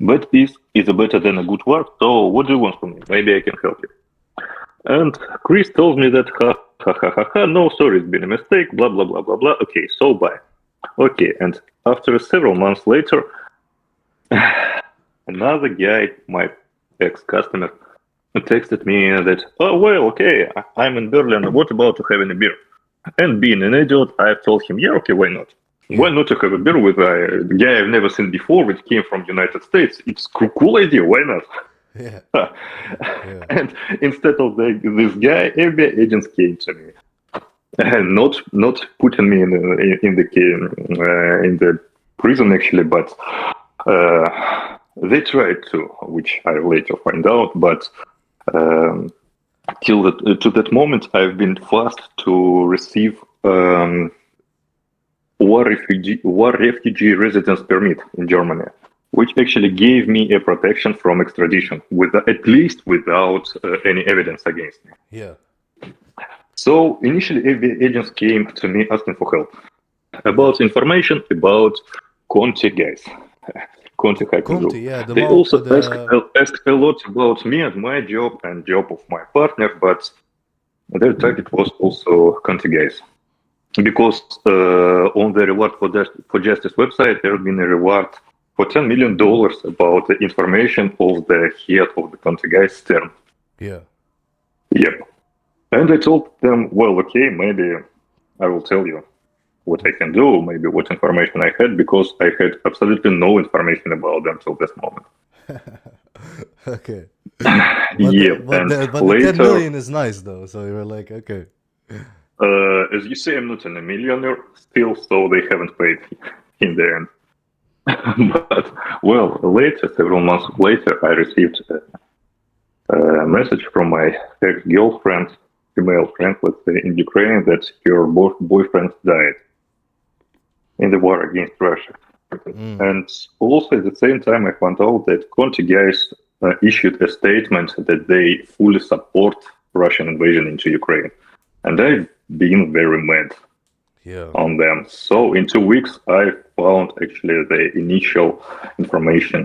Speaker 2: bad peace is better than a good war. So what do you want from me? Maybe I can help you. And Chris told me that ha ha ha ha ha, no, sorry, it's been a mistake, blah blah blah blah blah. Okay, so bye. Okay, and after several months later, another guy, my ex-customer, texted me that, oh, well, okay, I'm in Berlin. What about to having a beer? And being an idiot, I told him, yeah, okay, why not? Why
Speaker 1: yeah,
Speaker 2: not to have a beer with a guy I've never seen before, which came from United States? It's a cool idea. Why not?
Speaker 1: yeah, yeah,
Speaker 2: And instead of this guy, FBI agents came to me, and not putting me in the prison actually, but they tried to, which I later find out. But till to that moment, I've been forced to receive war refugee residence permit in Germany, which actually gave me a protection from extradition, at least without any evidence against me.
Speaker 1: yeah.
Speaker 2: So initially, FBI agents came to me asking for help
Speaker 1: Okay.
Speaker 2: about information about Conti guys, Conti hacking
Speaker 1: Conti,
Speaker 2: group.
Speaker 1: yeah,
Speaker 2: They also asked a lot about me and my job and job of my partner, but their target was also Conti guys. Because on the reward for justice website, there has been a reward for $10 million about the information of the head of the Conti guys, Stern.
Speaker 1: yeah,
Speaker 2: Yep. And I told them, well, okay, maybe I will tell you what I can do, maybe what information I had, because I had absolutely no information about them till this moment.
Speaker 1: okay.
Speaker 2: Yep. And
Speaker 1: But the 10
Speaker 2: later,
Speaker 1: million is nice though. So you were like, okay.
Speaker 2: as you say, I'm not a millionaire still, so they haven't paid in the end. But, well, later, several months later, I received a message from my ex-girlfriend, female friend, let's say, in Ukraine, that her boyfriend died in the war against Russia. And also at the same time, I found out that Conti guys issued a statement that they fully support Russian invasion into Ukraine. And I've been very mad
Speaker 1: Yeah,
Speaker 2: on them. So in 2 weeks, I found actually the initial information.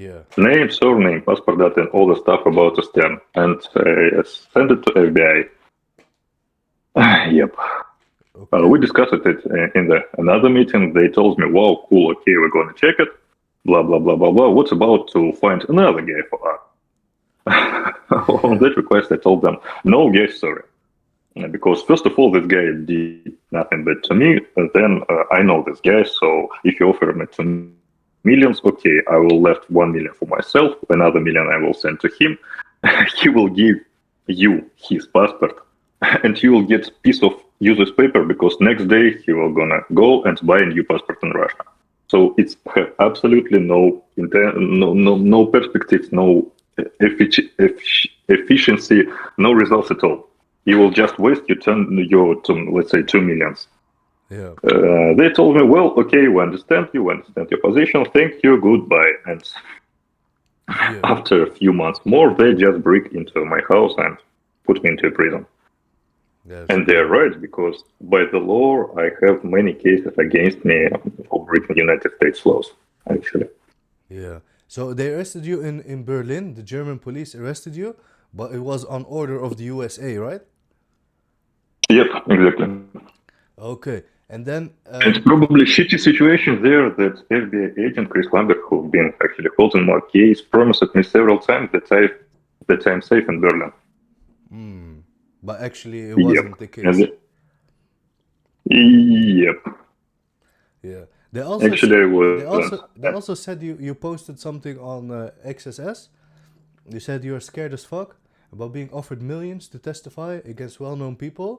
Speaker 1: yeah.
Speaker 2: Name, surname, passport data, and all the stuff about the stem. And send it to FBI. Yep.
Speaker 1: Okay.
Speaker 2: We discussed it in another meeting. They told me, wow, cool, okay, we're going to check it. Blah, blah, blah, blah, blah. What's about to find another guy for us? On that request, I told them, no, guys, sorry. Because first of all, this guy did nothing bad to me. And then I know this guy, so if you offer me 2 millions, okay, I will left 1 million for myself. Another million I will send to him. He will give you his passport, and you will get a piece of useless paper because next day he will gonna go and buy a new passport in Russia. So it's absolutely no perspectives, no efficiency, no results at all. You will just waste your let's say 2 millions.
Speaker 1: Yeah.
Speaker 2: They told me, well, okay, we understand your position. Thank you, goodbye. And
Speaker 1: Yeah.
Speaker 2: after a few months more, they just break into my house and put me into a prison.
Speaker 1: That's
Speaker 2: And they're right, because by the law, I have many cases against me for breaking United States laws, actually.
Speaker 1: Yeah. So they arrested you in Berlin. The German police arrested you, but it was on order of the USA, right?
Speaker 2: Yep, exactly.
Speaker 1: Okay. And then,
Speaker 2: And probably shitty situation there that FBI agent Chris Lambert, who's been actually holding my case, promised me several times that I that I'm safe in Berlin.
Speaker 1: But actually, it wasn't the
Speaker 2: And
Speaker 1: case.
Speaker 2: yep.
Speaker 1: Yeah. They also
Speaker 2: Actually, I
Speaker 1: they also said you posted something on XSS. You said you are scared as fuck about being offered millions to testify against well-known people.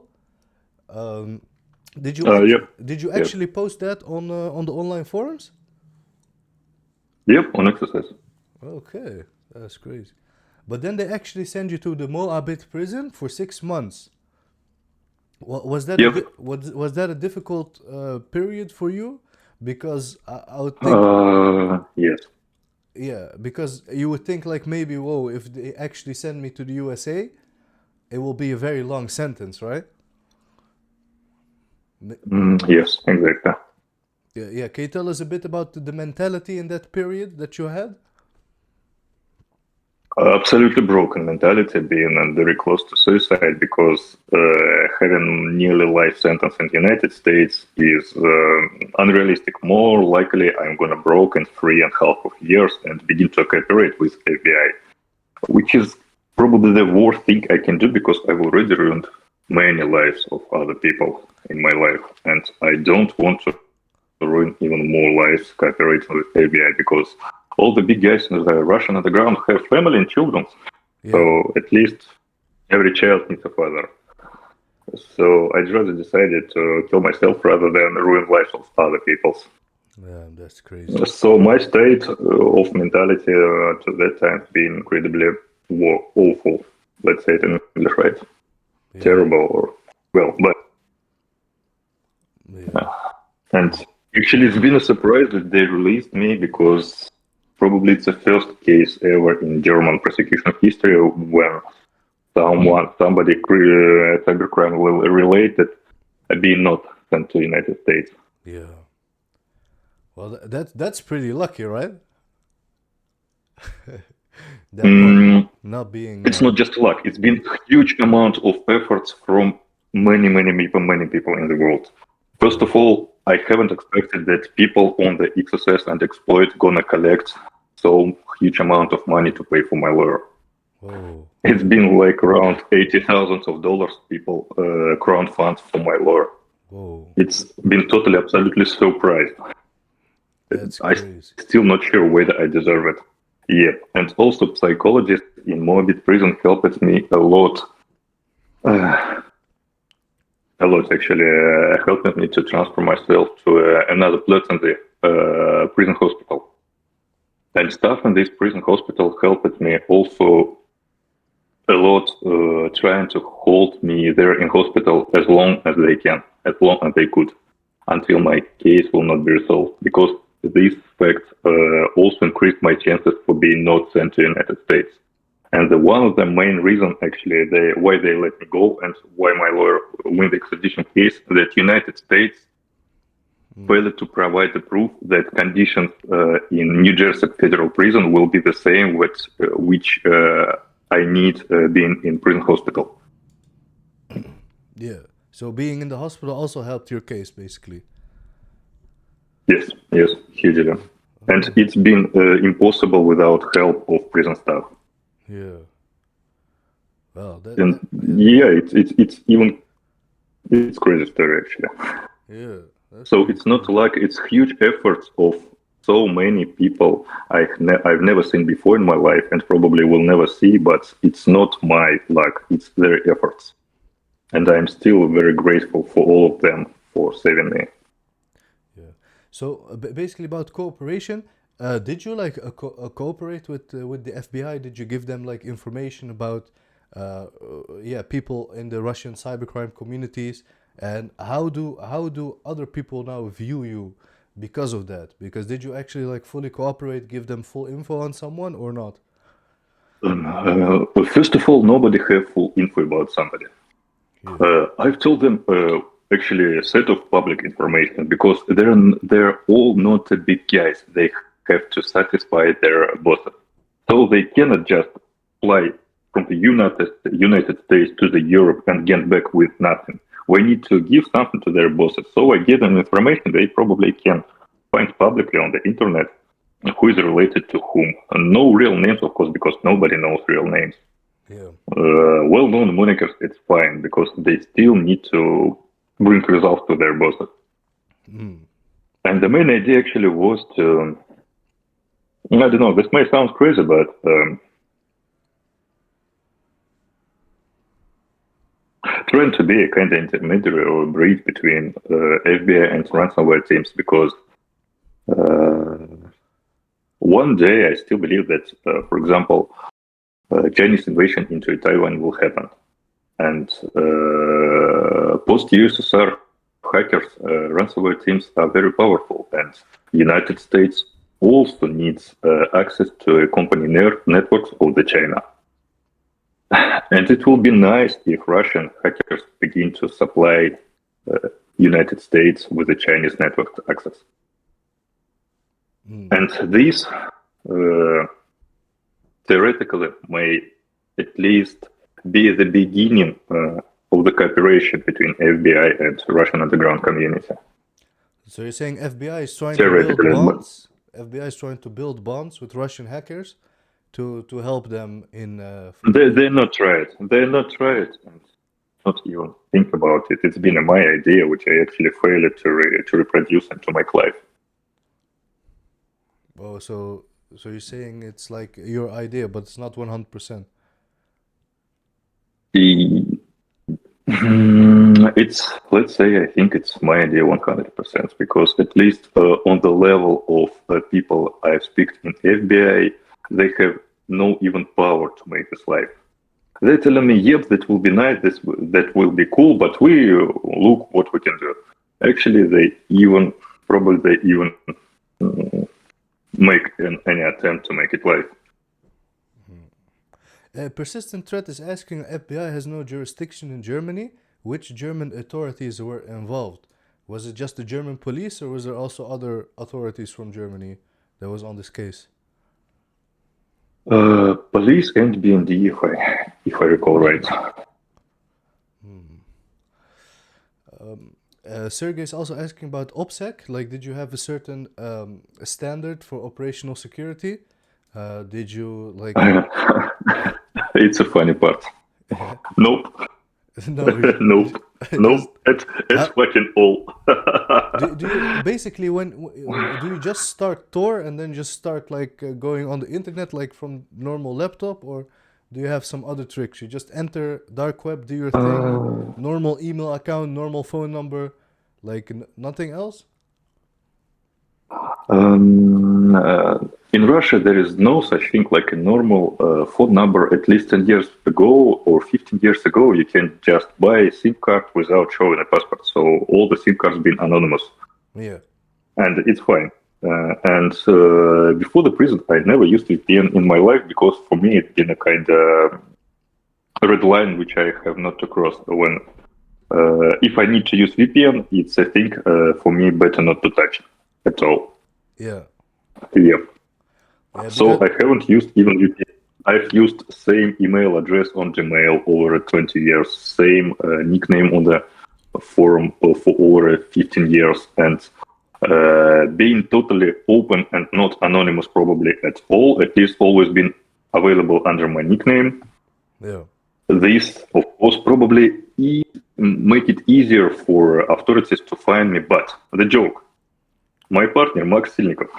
Speaker 1: Did you
Speaker 2: Yep.
Speaker 1: did you
Speaker 2: Yep.
Speaker 1: actually post that on the online forums?
Speaker 2: Yep, on exercise.
Speaker 1: Okay, that's crazy. But then they actually send you to the Moabit prison for 6 months. Was that
Speaker 2: Yep.
Speaker 1: was that a difficult period for you? Because I would think,
Speaker 2: Yes.
Speaker 1: yeah, because you would think like maybe, whoa, if they actually send me to the USA, it will be a very long sentence, right?
Speaker 2: Yes, exactly.
Speaker 1: Yeah, yeah. Can you tell us a bit about the mentality in that period that you had?
Speaker 2: Absolutely broken mentality, being very close to suicide, because having nearly life sentence in the United States is unrealistic. More likely, I'm gonna broke in 3.5 years and begin to cooperate with FBI, which is probably the worst thing I can do, because I've already ruined many lives of other people in my life, and I don't want to ruin even more lives cooperating with FBI, because all the big guys in the Russian underground have family and children.
Speaker 1: Yeah.
Speaker 2: So at least every child needs a father. So I rather decided to kill myself rather than ruin lives of other people.
Speaker 1: Yeah, that's crazy.
Speaker 2: So my state of mentality to that time has been incredibly awful. Let's say it in English, right?
Speaker 1: Yeah.
Speaker 2: Terrible, or well, but
Speaker 1: Yeah.
Speaker 2: and actually it's been a surprise that they released me, because probably it's the first case ever in German prosecution history when somebody cybercrime related being not sent to the United States.
Speaker 1: Yeah. Well, that's pretty lucky, right? That part not being.
Speaker 2: It's not just luck. It's been a huge amount of efforts from many people in the world. First of all, I haven't expected that people on the XSS and exploit gonna collect so huge amount of money to pay for my lawyer.
Speaker 1: Whoa.
Speaker 2: It's been like around $80,000 people crowdfund for my lawyer.
Speaker 1: Whoa.
Speaker 2: It's been totally, absolutely surprised.
Speaker 1: That's
Speaker 2: I'm
Speaker 1: crazy.
Speaker 2: still not sure whether I deserve it. Yeah, and also psychologists in Moabit prison helped me a lot. Actually, helped me to transfer myself to another place in the prison hospital. And staff in this prison hospital helped me also a lot, trying to hold me there in hospital as long as they can, as long as they could, until my case will not be resolved. Because this fact also increased my chances for being not sent to the United States. And one of the main reasons, actually, why they let me go and why my lawyer win the extradition case, that United States failed to provide the proof that conditions in New Jersey federal prison will be the same with which I need being in prison hospital.
Speaker 1: Yeah. So being in the hospital also helped your case, basically.
Speaker 2: Yes, hugely. And it's been impossible without help of prison staff.
Speaker 1: Yeah. Well,
Speaker 2: it's crazy story, actually.
Speaker 1: Yeah.
Speaker 2: So it's not like it's huge efforts of so many people I've never seen before in my life, and probably will never see, but it's not my luck, it's their efforts. And I'm still very grateful for all of them for saving me.
Speaker 1: Yeah. So basically about cooperation, did you like cooperate with the FBI? Did you give them like information about people in the Russian cybercrime communities, and how do other people now view you because of that? Because did you actually like fully cooperate, give them full info on someone or not?
Speaker 2: First of all, nobody have full info about somebody.
Speaker 1: Yeah.
Speaker 2: I've told them actually a set of public information, because they're all not big guys. They have to satisfy their bosses, so they cannot just fly from the United States to the Europe and get back with nothing. We need to give something to their bosses. So I give them information they probably can find publicly on the internet, who is related to whom. And no real names, of course, because nobody knows real names.
Speaker 1: Yeah.
Speaker 2: Well-known monikers, it's fine because they still need to bring results to their bosses. And the main idea actually was to, I don't know, this may sound crazy, but trying to be a kind of intermediary or bridge between FBI and ransomware teams, because one day I still believe that, for example, Chinese invasion into Taiwan will happen. And post-USSR hackers, ransomware teams are very powerful. And the United States also needs access to a company networks of the China. And it will be nice if Russian hackers begin to supply United States with the Chinese network access. And this theoretically may at least be the beginning of the cooperation between FBI and Russian underground community.
Speaker 1: So you're saying FBI is trying to build bonds? FBI is trying to build bonds with Russian hackers to help them in...
Speaker 2: They're not right. They're not right. And not even think about it. It's been my idea, which I actually failed to reproduce into my life.
Speaker 1: Oh, so you're saying it's like your idea, but it's not 100%.
Speaker 2: It's, let's say, I think it's my idea 100%, because at least on the level of people I speak in FBI, they have no even power to make this live. They're telling me, yep, that will be nice, that will be cool, but we look what we can do. Actually, they even make any attempt to make it live.
Speaker 1: A persistent threat is asking FBI has no jurisdiction in Germany. Which German authorities were involved? Was it just the German police, or was there also other authorities from Germany that was on this case?
Speaker 2: Police and BND, if I recall right.
Speaker 1: Sergey is also asking about OPSEC. Like, did you have a certain standard for operational security? Did you like?
Speaker 2: It's a funny part. Nope.
Speaker 1: No.
Speaker 2: Nope. Nope. It's fucking all.
Speaker 1: do you basically do you just start Tor and then just start like going on the internet like from normal laptop, or do you have some other tricks? You just enter dark web, do your thing, normal email account, normal phone number, like nothing else?
Speaker 2: In Russia, there is no such thing like a normal phone number. At least 10 years ago or 15 years ago, you can just buy a SIM card without showing a passport. So all the SIM cards been anonymous.
Speaker 1: Yeah.
Speaker 2: And it's fine. And before the prison, I never used VPN in my life, because for me, it's been a kind of red line which I have not to cross. When if I need to use VPN, it's a thing for me better not to touch at all.
Speaker 1: Yeah.
Speaker 2: Yeah. So I haven't used even VPN. I've used same email address on Gmail over 20 years, same nickname on the forum for over 15 years, and being totally open and not anonymous probably at all, at least always been available under my nickname.
Speaker 1: Yeah.
Speaker 2: This, of course, probably make it easier for authorities to find me, but the joke, my partner, Max Silnikov,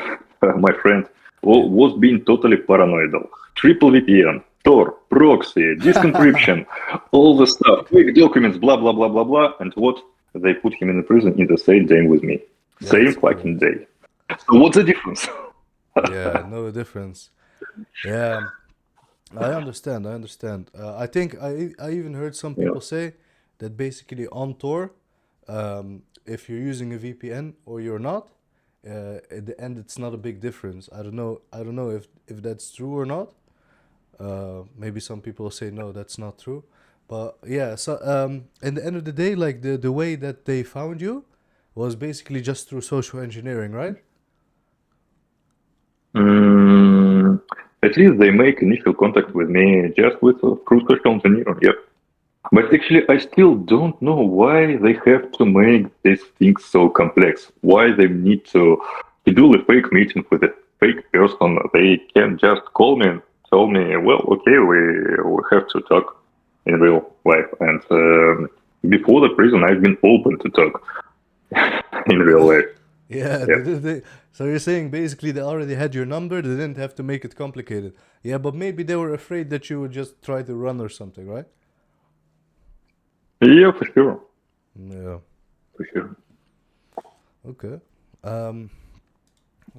Speaker 2: my friend, was being totally paranoidal. Triple VPN, Tor, proxy, disk encryption, all the stuff, quick documents, blah, blah, blah, blah, blah. And what? They put him in the prison in the same day with me. Yeah, same fucking day. So what's the difference?
Speaker 1: Yeah, no difference. Yeah, I understand. I think I even heard some people say that basically on Tor, if you're using a VPN or you're not, at the end it's not a big difference. I don't know if that's true or not. Maybe some people say no, that's not true. But yeah, so at the end of the day, like the way that they found you was basically just through social engineering, right?
Speaker 2: At least they make initial contact with me just with through social engineering, yeah. But actually, I still don't know why they have to make these things so complex. Why they need to do a fake meeting with a fake person. They can just call me and told me, well, okay, we have to talk in real life. And before the prison, I've been open to talk in real life.
Speaker 1: Yeah,
Speaker 2: Yeah.
Speaker 1: so you're saying basically they already had your number, they didn't have to make it complicated. Yeah, but maybe they were afraid that you would just try to run or something, right?
Speaker 2: Yeah, for sure.
Speaker 1: Yeah,
Speaker 2: For sure.
Speaker 1: okay.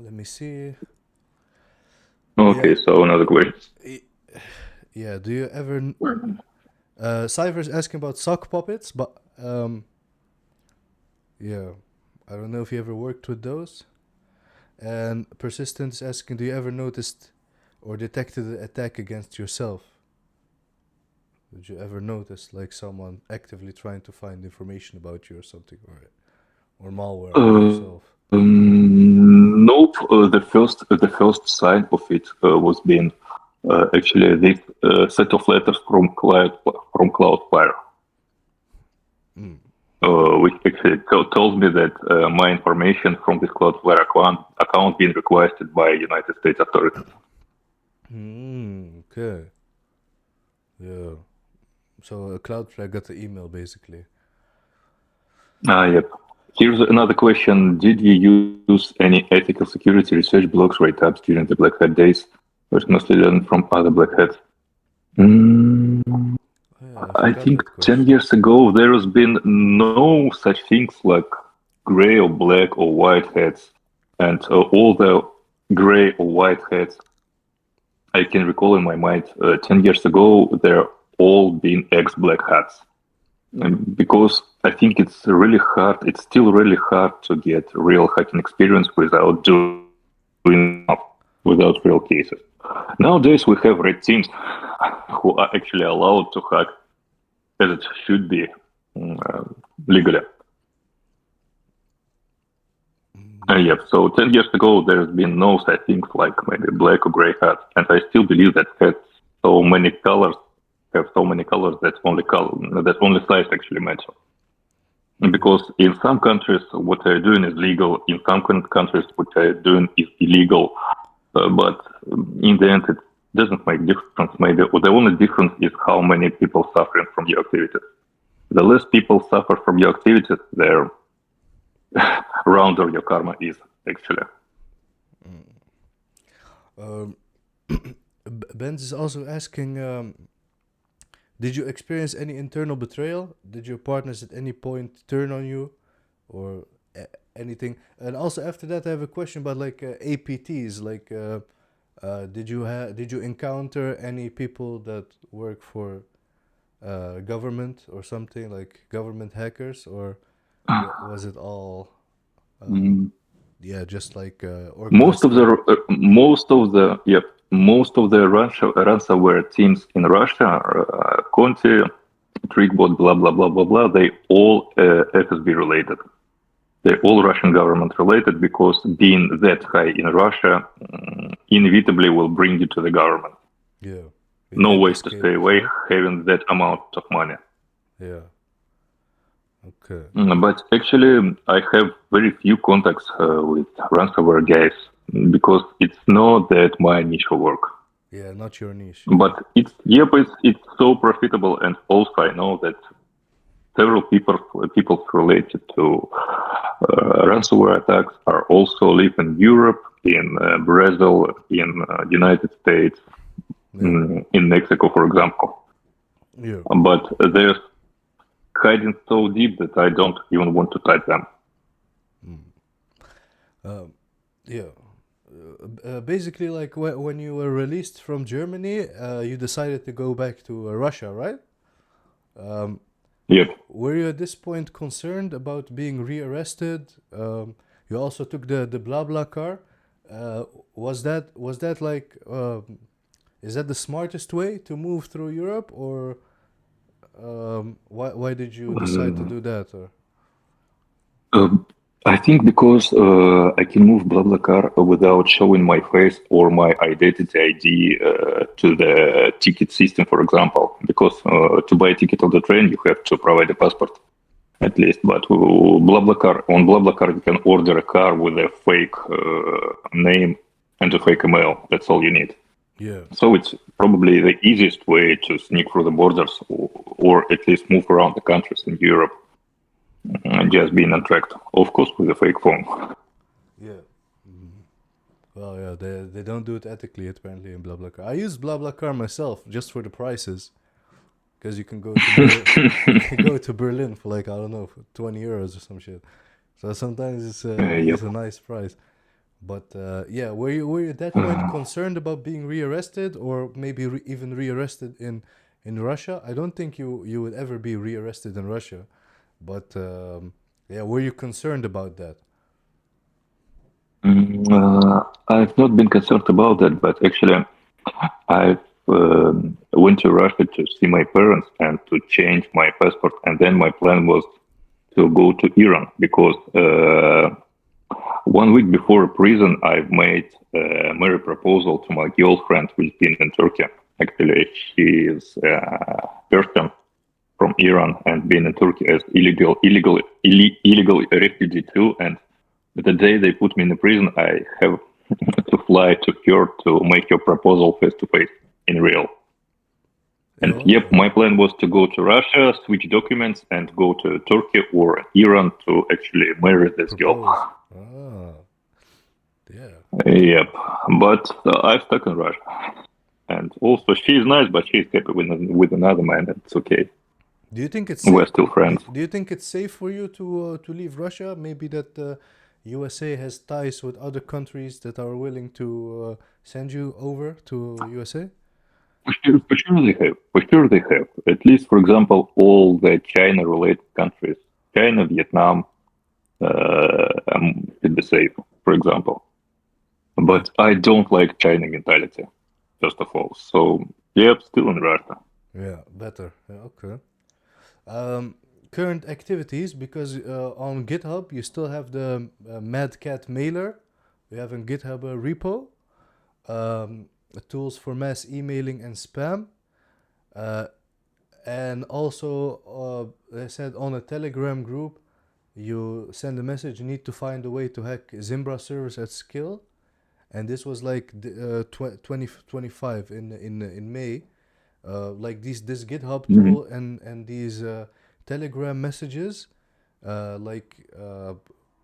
Speaker 1: Let me see.
Speaker 2: Okay,
Speaker 1: Yeah,
Speaker 2: so another question.
Speaker 1: yeah, do you ever... Cypher's asking about sock puppets, but yeah, I don't know if you ever worked with those. And Persistent is asking, do you ever noticed or detected an attack against yourself? Did you ever notice like someone actively trying to find information about you or something, or malware on yourself?
Speaker 2: Nope. The first sign of it was being actually this set of letters from Cloudflare, which actually told me that my information from this Cloudflare account being requested by United States authorities.
Speaker 1: Okay. Yeah. So Cloudflare got the email basically.
Speaker 2: Yep. Here's another question. Did you use any ethical security research blogs write-ups during the Black Hat days? Or mostly learned from other Black Hats?
Speaker 1: Yeah, I
Speaker 2: I
Speaker 1: forgot
Speaker 2: think
Speaker 1: that
Speaker 2: 10
Speaker 1: question.
Speaker 2: years ago, there has been no such things like gray or black or white hats. And all the gray or white hats I can recall in my mind 10 years ago, they're all been ex-black hats. Because I think it's really hard, it's still really hard to get real hacking experience without without real cases. Nowadays, we have red teams who are actually allowed to hack as it should be legally. Yep. So 10 years ago, there's been no such things like maybe black or gray hats, and I still believe that hats so many colors have so many colors that only size actually matter. Because in some countries, what they're doing is legal. In some countries, what they're doing is illegal. But in the end, it doesn't make difference. Maybe the only difference is how many people suffering from your activities. The less people suffer from your activities, the rounder your karma is, actually.
Speaker 1: Benz is also asking, did you experience any internal betrayal? Did your partners at any point turn on you, or anything? And also after that, I have a question about like APTs. Like, did you encounter any people that work for government or something, like government hackers, or was it all just like
Speaker 2: Most
Speaker 1: organized
Speaker 2: of the
Speaker 1: crime?
Speaker 2: ransomware teams in Russia, Conti, Trickbot, blah blah blah blah blah, they all FSB related. They're all Russian government related because being that high in Russia inevitably will bring you to the government.
Speaker 1: Yeah, you
Speaker 2: No
Speaker 1: can't
Speaker 2: ways to
Speaker 1: escape
Speaker 2: stay
Speaker 1: it,
Speaker 2: away
Speaker 1: right?
Speaker 2: having that amount of money.
Speaker 1: Yeah. Okay.
Speaker 2: But actually, I have very few contacts with ransomware guys because it's not that my niche of work.
Speaker 1: Yeah, not your niche. Yeah.
Speaker 2: But it's so profitable, and also I know that several people related to ransomware attacks are also live in Europe, in Brazil, in United States,
Speaker 1: Yeah.
Speaker 2: in Mexico, for example.
Speaker 1: Yeah.
Speaker 2: But they're hiding so deep that I don't even want to type them.
Speaker 1: Yeah. Basically, like when you were released from Germany, you decided to go back to Russia, right?
Speaker 2: Yep.
Speaker 1: Were you at this point concerned about being rearrested? You also took the blah blah car. Was that like is that the smartest way to move through Europe, or why did you decide to do that? Or
Speaker 2: I think because I can move BlaBlaCar without showing my face or my identity ID to the ticket system, for example. Because to buy a ticket on the train, you have to provide a passport, at least. But on BlaBlaCar, you can order a car with a fake name and a fake email. That's all you need.
Speaker 1: Yeah.
Speaker 2: So it's probably the easiest way to sneak through the borders, or at least move around the countries in Europe and just being untracked. Of course, with a fake phone.
Speaker 1: Yeah. Well, yeah, they don't do it ethically apparently in BlaBlaCar. I use BlaBlaCar myself just for the prices, because you can go to you can go to Berlin for like, I don't know, for 20 euros or some shit. So sometimes
Speaker 2: Yep.
Speaker 1: it's a nice price. But yeah, were you at that point concerned about being rearrested, or maybe even rearrested in Russia? I don't think you would ever be rearrested in Russia, but yeah, were you concerned about that?
Speaker 2: I've not been concerned about that, but actually, I went to Russia to see my parents and to change my passport, and then my plan was to go to Iran because 1 week before prison, I made a marriage proposal to my girlfriend who's been in Turkey. Actually, she is Persian from Iran and been in Turkey as illegal refugee too. And the day they put me in the prison, I have to fly to her to make your proposal face to face in real. And yep,
Speaker 1: Oh,
Speaker 2: my plan was to go to Russia, switch documents, and go to Turkey or Iran to actually marry this girl.
Speaker 1: propose. Ah, yeah.
Speaker 2: Yep, but I'm stuck in Russia. And also, she's nice, but she's happy with another man. It's okay.
Speaker 1: Do you think it's
Speaker 2: We're
Speaker 1: safe?
Speaker 2: still friends.
Speaker 1: Do you think it's safe for you to leave Russia? Maybe that USA has ties with other countries that are willing to send you over to USA?
Speaker 2: For sure they have. For sure they have. At least, for example, all the China-related countries, China, Vietnam, should be safe, for example. But I don't like China mentality, first of all. So, yep, still in Russia.
Speaker 1: Yeah, better. Yeah, okay. Um, Current activities, because on GitHub you still have the Mad Cat mailer. You have in GitHub a repo, um, tools for mass emailing and spam, uh, and also they said on a Telegram group you send a message. You need to find a way to hack Zimbra servers at scale, and this was like 2025 in May. Like this GitHub
Speaker 2: Mhm.
Speaker 1: tool and these Telegram messages, like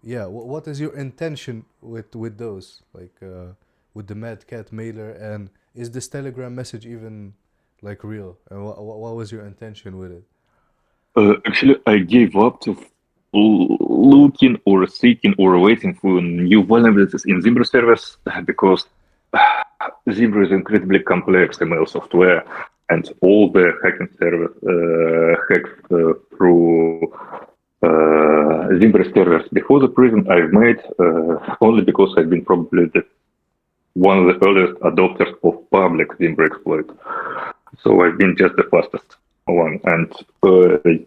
Speaker 1: yeah, what is your intention with those, like with the Mad Cat mailer, and is this Telegram message even like real, and what was your intention with it?
Speaker 2: Actually, I gave up to looking or seeking or waiting for new vulnerabilities in Zimbra service because Zimbra is incredibly complex email software, and all the hacking service hacks through Zimbra servers before the prison I've made only because I've been probably one of the earliest adopters of public Zimbra exploit. So I've been just the fastest one. And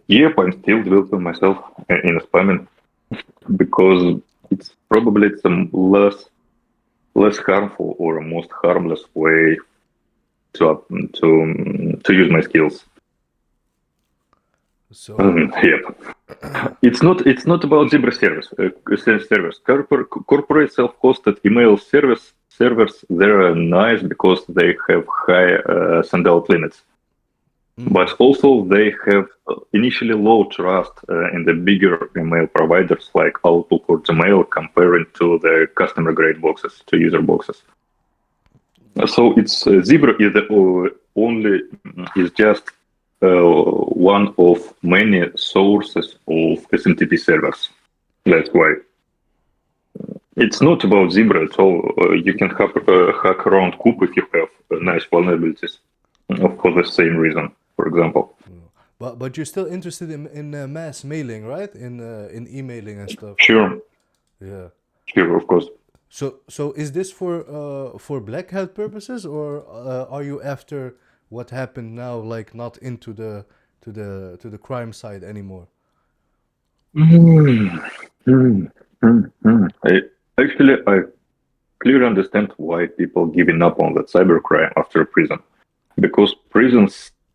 Speaker 2: yep, I'm still developing myself in spamming because it's probably some less harmful or a most harmless way to use my skills.
Speaker 1: So
Speaker 2: Yep. It's not about Zebra service. Corporate self-hosted email servers they're nice because they have high send-out limits, but also they have initially low trust in the bigger email providers like Outlook or Gmail comparing to the customer grade boxes, to user boxes. So it's Zebra is the only is just one of many sources of SMTP servers. That's why it's not about Zebra at all. You can hack around Coop if you have nice vulnerabilities for the same reason, for example.
Speaker 1: but you're still interested in mass mailing, right? In emailing and stuff.
Speaker 2: Sure,
Speaker 1: Yeah.
Speaker 2: sure, of course.
Speaker 1: So is this for black hat purposes, or are you after what happened now, like not into the crime side anymore?
Speaker 2: Mm, mm, I clearly understand why people giving up on that cybercrime after prison, because prison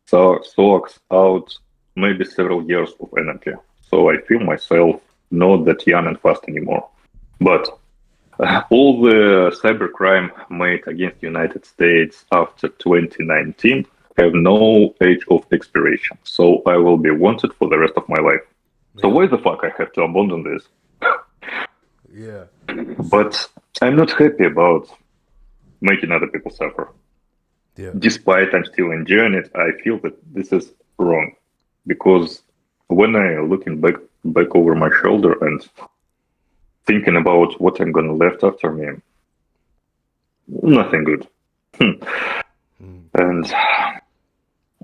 Speaker 2: sucks out maybe several years of energy. So I feel myself not that young and fast anymore. But All the cybercrime made against United States after 2019 have no age of expiration, so I will be wanted for the rest of my life. So why the fuck I have to abandon this?
Speaker 1: Yeah.
Speaker 2: But I'm not happy about making other people suffer.
Speaker 1: Yeah.
Speaker 2: Despite I'm still enjoying it, I feel that this is wrong. Because when I looking back over my shoulder and thinking about what I'm gonna left after me, nothing good. And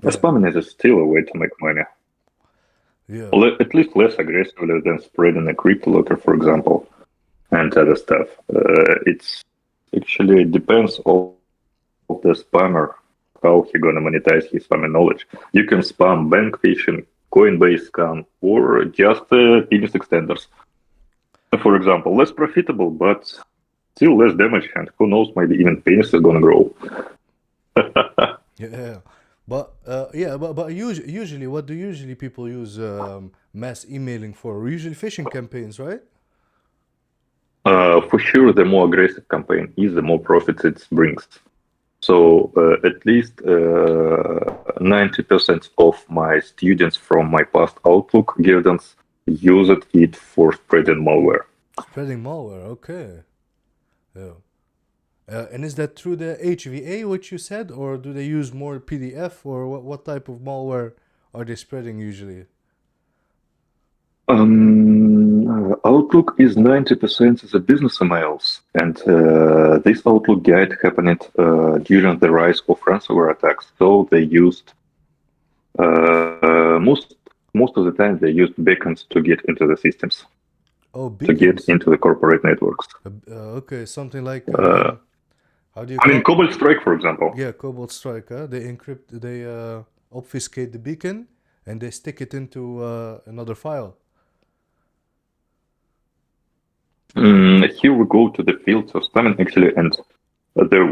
Speaker 2: spamming is still a way to make money.
Speaker 1: Yeah.
Speaker 2: At least less aggressively than spreading a crypto locker, for example, and other stuff. It's actually depends on the spammer how he gonna monetize his spamming knowledge. You can spam bank phishing, Coinbase scam, or just penis extenders. For example, less profitable, but still less damage, and who knows, maybe even penis is gonna grow.
Speaker 1: Yeah. But usually, what do usually people use mass emailing for? Usually phishing campaigns, right?
Speaker 2: For sure, the more aggressive campaign is, the more profits it brings. So at least 90% of my students from my past Outlook guidance used it for spreading malware.
Speaker 1: Spreading malware, okay. Yeah. And is that through the HVA, which you said, or do they use more PDF, or what type of malware are they spreading usually?
Speaker 2: Outlook is 90% the business emails, and this Outlook guide happened during the rise of ransomware attacks. So they used most of the time they used beacons to get into the systems,
Speaker 1: Oh,
Speaker 2: to get
Speaker 1: beacons.
Speaker 2: into the corporate networks.
Speaker 1: Okay, something like how do you
Speaker 2: I mean,
Speaker 1: call?
Speaker 2: Cobalt Strike, for example.
Speaker 1: Yeah, Cobalt Strike. They encrypt, they obfuscate the beacon, and they stick it into another file.
Speaker 2: Here we go to the fields of spamming actually, and the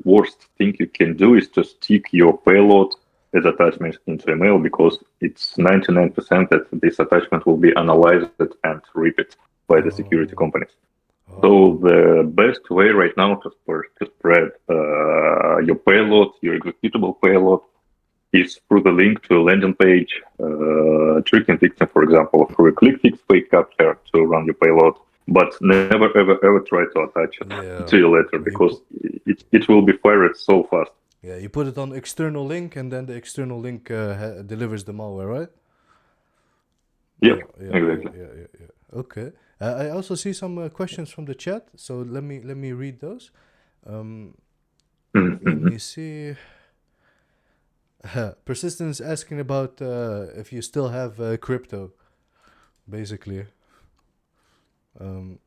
Speaker 2: worst thing you can do is to stick your payload as attachment into email, because it's 99% that this attachment will be analyzed and ripped by the security companies. So the best way right now to spread your payload, your executable payload, is through the link to a landing page, tricking victim, for example, through a click fix fake capture to run your payload. But never, ever try to attach it to your letter, because it will be fired so fast.
Speaker 1: Yeah, you put it on external link, and then the external link delivers the malware, right?
Speaker 2: Yep, exactly.
Speaker 1: Yeah. Okay. I also see some questions from the chat, so let me read those. Let me see. Persistence asking about if you still have crypto, basically. And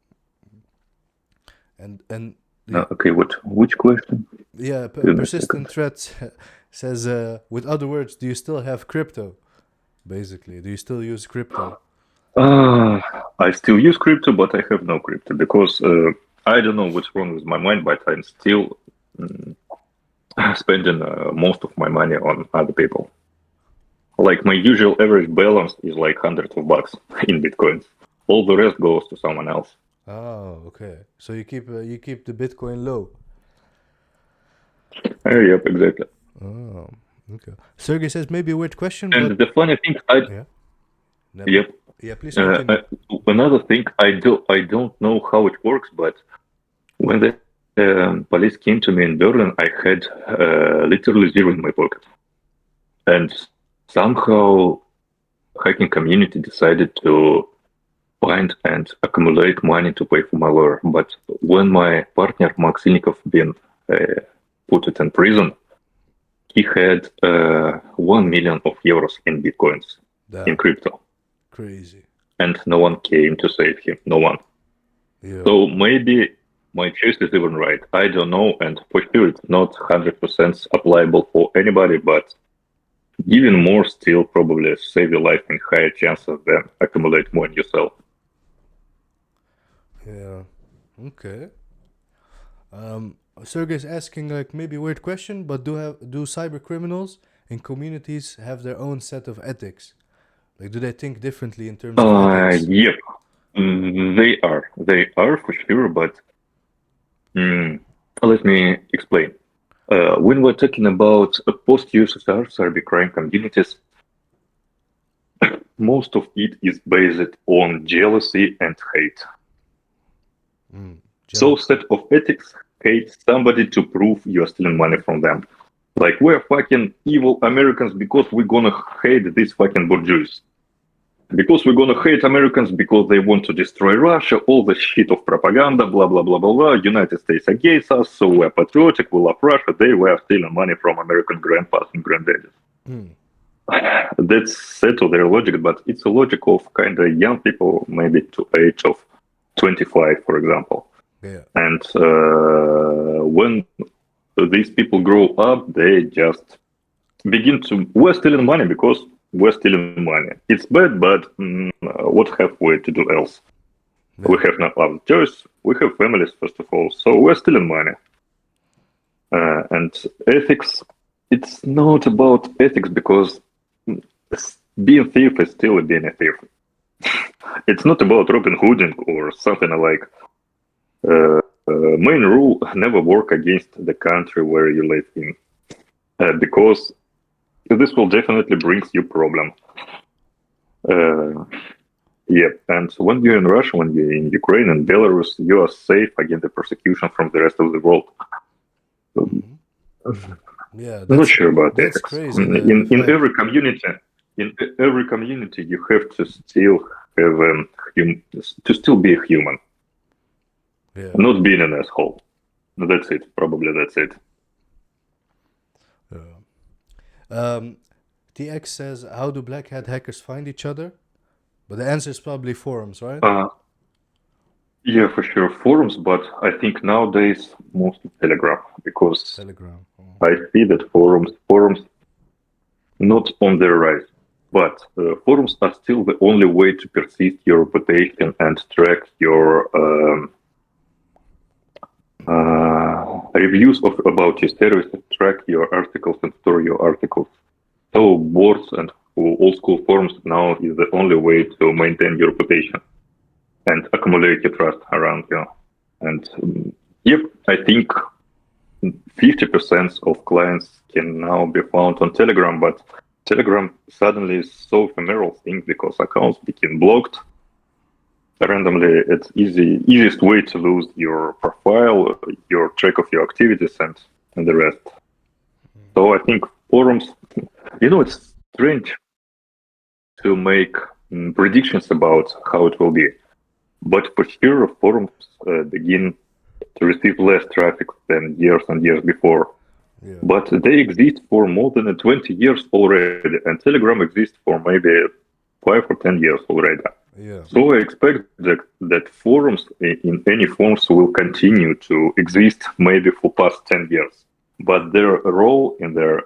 Speaker 2: Okay, which question?
Speaker 1: yeah, persistent threats says, with other words, do you still have crypto? Basically, do you still use crypto?
Speaker 2: I still use crypto, but I have no crypto, because I don't know what's wrong with my mind, but I'm still spending most of my money on other people. Like, my usual average balance is like hundreds of bucks in Bitcoins. All the rest goes to someone else.
Speaker 1: Oh, okay. So you keep the Bitcoin low.
Speaker 2: Yep, exactly.
Speaker 1: Oh, okay. Sergey says maybe a weird question,
Speaker 2: And
Speaker 1: but
Speaker 2: the funny thing, yep.
Speaker 1: Yeah, please continue.
Speaker 2: Another thing, I don't know how it works, but when the police came to me in Berlin, I had literally zero in my pocket, and somehow hacking community decided to find and accumulate money to pay for my lawyer. But when my partner Maxilnikov been put it in prison, he had 1 million of euros in bitcoins, in crypto.
Speaker 1: Crazy.
Speaker 2: And no one came to save him. No one.
Speaker 1: Yeah.
Speaker 2: So maybe my choice is even right. I don't know, and for sure it's not 100% applicable for anybody, but even more still probably save your life in higher chances than accumulate more yourself.
Speaker 1: Yeah. Okay. Sergey's asking, like, maybe a weird question, but do cyber criminals in communities have their own set of ethics? Like, do they think differently in terms of ethics?
Speaker 2: Yep. They are for sure, but Let me explain. When we're talking about post-USSR cybercrime communities, most of it is based on jealousy and hate. So set of ethics hate somebody to prove you're stealing money from them. Like, we're fucking evil Americans because we're gonna hate these fucking bourgeois. Because we're gonna hate Americans because they want to destroy Russia, all the shit of propaganda, blah, blah, blah, blah, blah. United States against us, so we're patriotic, we love Russia. They were stealing money from American grandpas and granddaddies. That's set to their logic, but it's a logic of kind of young people, maybe to age of 25, for example.
Speaker 1: Yeah.
Speaker 2: And when these people grow up, they just begin to, we're stealing money because we're stealing money. It's bad, but what have we to do else?
Speaker 1: Yeah.
Speaker 2: We have no other choice. We have families, first of all, so we're stealing money. And ethics, it's not about ethics because being a thief is still being a thief. It's not about Robin Hooding or something like main rule, never work against the country where you live in, because this will definitely bring you problem. Yeah, and when you're in Russia, when you're in Ukraine and Belarus, you are safe against the persecution from the rest of the world.
Speaker 1: Yeah,
Speaker 2: I'm not sure about
Speaker 1: that's
Speaker 2: ethics.
Speaker 1: crazy.
Speaker 2: In every community, you have to still have to still be a human.
Speaker 1: Yeah.
Speaker 2: Not being an asshole. That's it. Probably that's it.
Speaker 1: TX says, how do black hat hackers find each other? But the answer is probably forums, right?
Speaker 2: Yeah, for sure. Forums, but I think nowadays mostly Telegram, because
Speaker 1: Telegram.
Speaker 2: I see that forums not on their rise, but forums are still the only way to persist your reputation and track your reviews about your service, track your articles and store your articles. So boards and old school forums now is the only way to maintain your reputation and accumulate your trust around you. And yep, I think 50% of clients can now be found on Telegram, but Telegram suddenly is so ephemeral thing because accounts became blocked randomly. It's easiest way to lose your profile, your track of your activities, and the rest. So I think forums, it's strange to make predictions about how it will be, but for sure forums begin to receive less traffic than years and years before.
Speaker 1: Yeah.
Speaker 2: But they exist for more than 20 years already, and Telegram exists for maybe 5 or 10 years already.
Speaker 1: Yeah.
Speaker 2: So I expect that forums in any forms will continue to exist maybe for past 10 years. But their role in their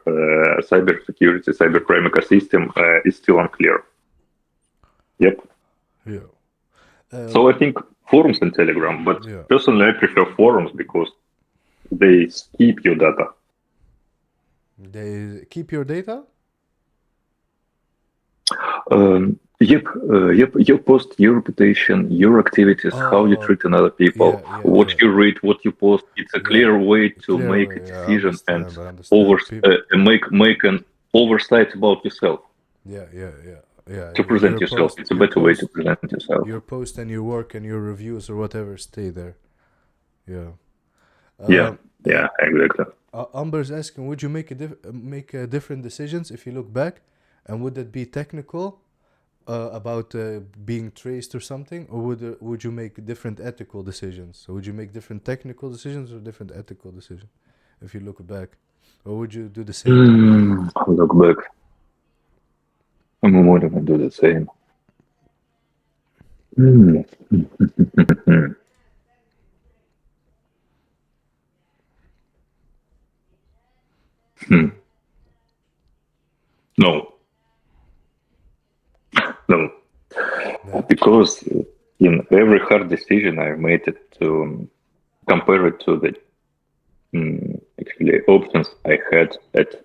Speaker 2: cybersecurity, cybercrime ecosystem is still unclear. Yep.
Speaker 1: Yeah.
Speaker 2: So I think forums and Telegram, but personally I prefer forums because they keep your data.
Speaker 1: They keep your data?
Speaker 2: Yep. You post your reputation, your activities, how you treat other people, what you read, what you post. It's a clear way to make a decision and make an oversight about yourself.
Speaker 1: Yeah.
Speaker 2: To present yourself. It's a better way to present yourself.
Speaker 1: Your post and your work and your reviews or whatever stay there. Yeah.
Speaker 2: Yeah, exactly.
Speaker 1: Amber's asking, would you make different decisions if you look back, and would that be technical about being traced or something, or would you make different ethical decisions? So would you make different technical decisions or different ethical decisions if you look back, or would you do the same?
Speaker 2: Look back. I'm more than do the same. No, because in every hard decision I made it to compare it to the actually options I had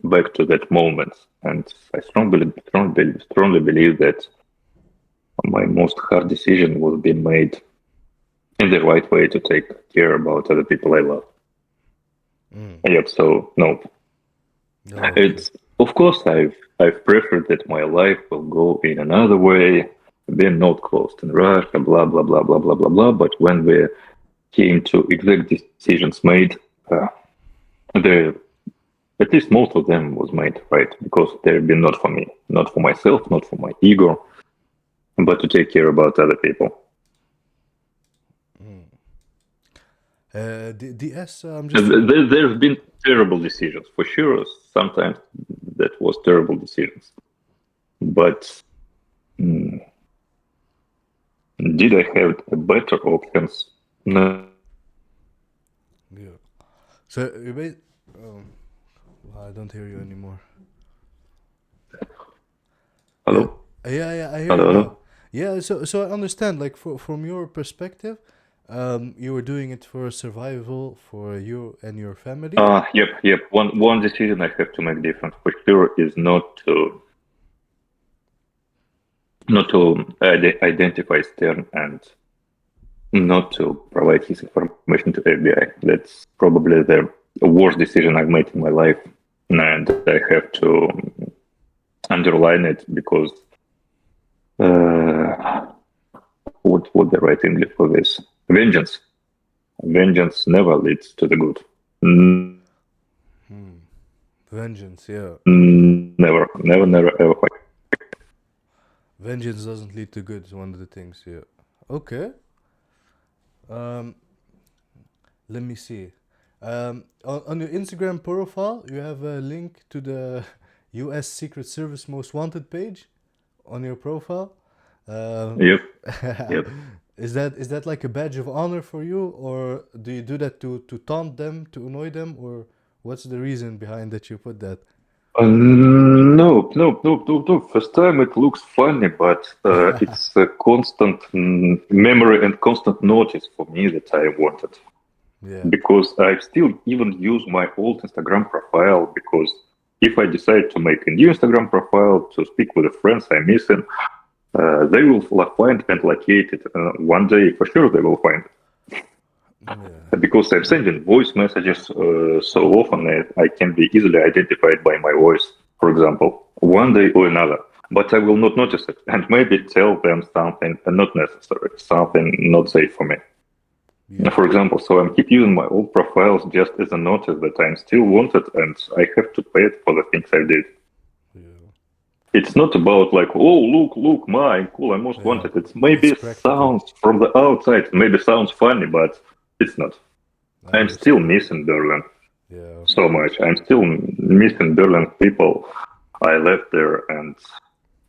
Speaker 2: back to that moment, and I strongly believe that my most hard decision will be made in the right way to take care about other people I love. Yep. So no, it's of course I've preferred that my life will go in another way. We're not close to Russia, blah blah blah blah blah blah blah. But when we came to exact decisions made, the at least most of them was made right because they've been not for me, not for myself, not for my ego, but to take care about other people.
Speaker 1: DS,
Speaker 2: There's been terrible decisions for sure. Sometimes that was terrible decisions, but did I have better options? No.
Speaker 1: Yeah. So I don't hear you anymore.
Speaker 2: Hello?
Speaker 1: Yeah, I hear
Speaker 2: Hello,
Speaker 1: you now.
Speaker 2: hello?
Speaker 1: Yeah, so I understand, like, from your perspective, you were doing it for survival for you and your family.
Speaker 2: Yep. One decision I have to make different for sure is not to identify Stern and not to provide his information to FBI. That's probably the worst decision I've made in my life, and I have to underline it because what the right English for this? Vengeance never leads to the good.
Speaker 1: Vengeance, yeah.
Speaker 2: Never ever.
Speaker 1: Vengeance doesn't lead to good is one of the things, yeah. Okay. Let me see. On your Instagram profile, you have a link to the U.S. Secret Service Most Wanted page on your profile.
Speaker 2: Yep.
Speaker 1: Is that like a badge of honor for you, or do you do that to taunt them, to annoy them, or what's the reason behind that you put that?
Speaker 2: No. First time it looks funny, but it's a constant memory and constant notice for me that I wanted.
Speaker 1: Yeah.
Speaker 2: Because I still even use my old Instagram profile, because if I decide to make a new Instagram profile to speak with the friends I'm missing, they will find and locate it. One day, for sure, they will find it.
Speaker 1: Yeah.
Speaker 2: Because I'm sending voice messages so often, I can be easily identified by my voice, for example, one day or another. But I will not notice it and maybe tell them something not necessary, something not safe for me.
Speaker 1: Yeah.
Speaker 2: For example, so I keep using my old profiles just as a notice that I'm still wanted and I have to pay it for the things I did.
Speaker 1: Yeah.
Speaker 2: It's not about like, oh, look, I'm cool, I'm most wanted. It's maybe sounds from the outside, maybe sounds funny, but it's not. I'm still missing Berlin so much. I'm still missing Berlin people. I left there and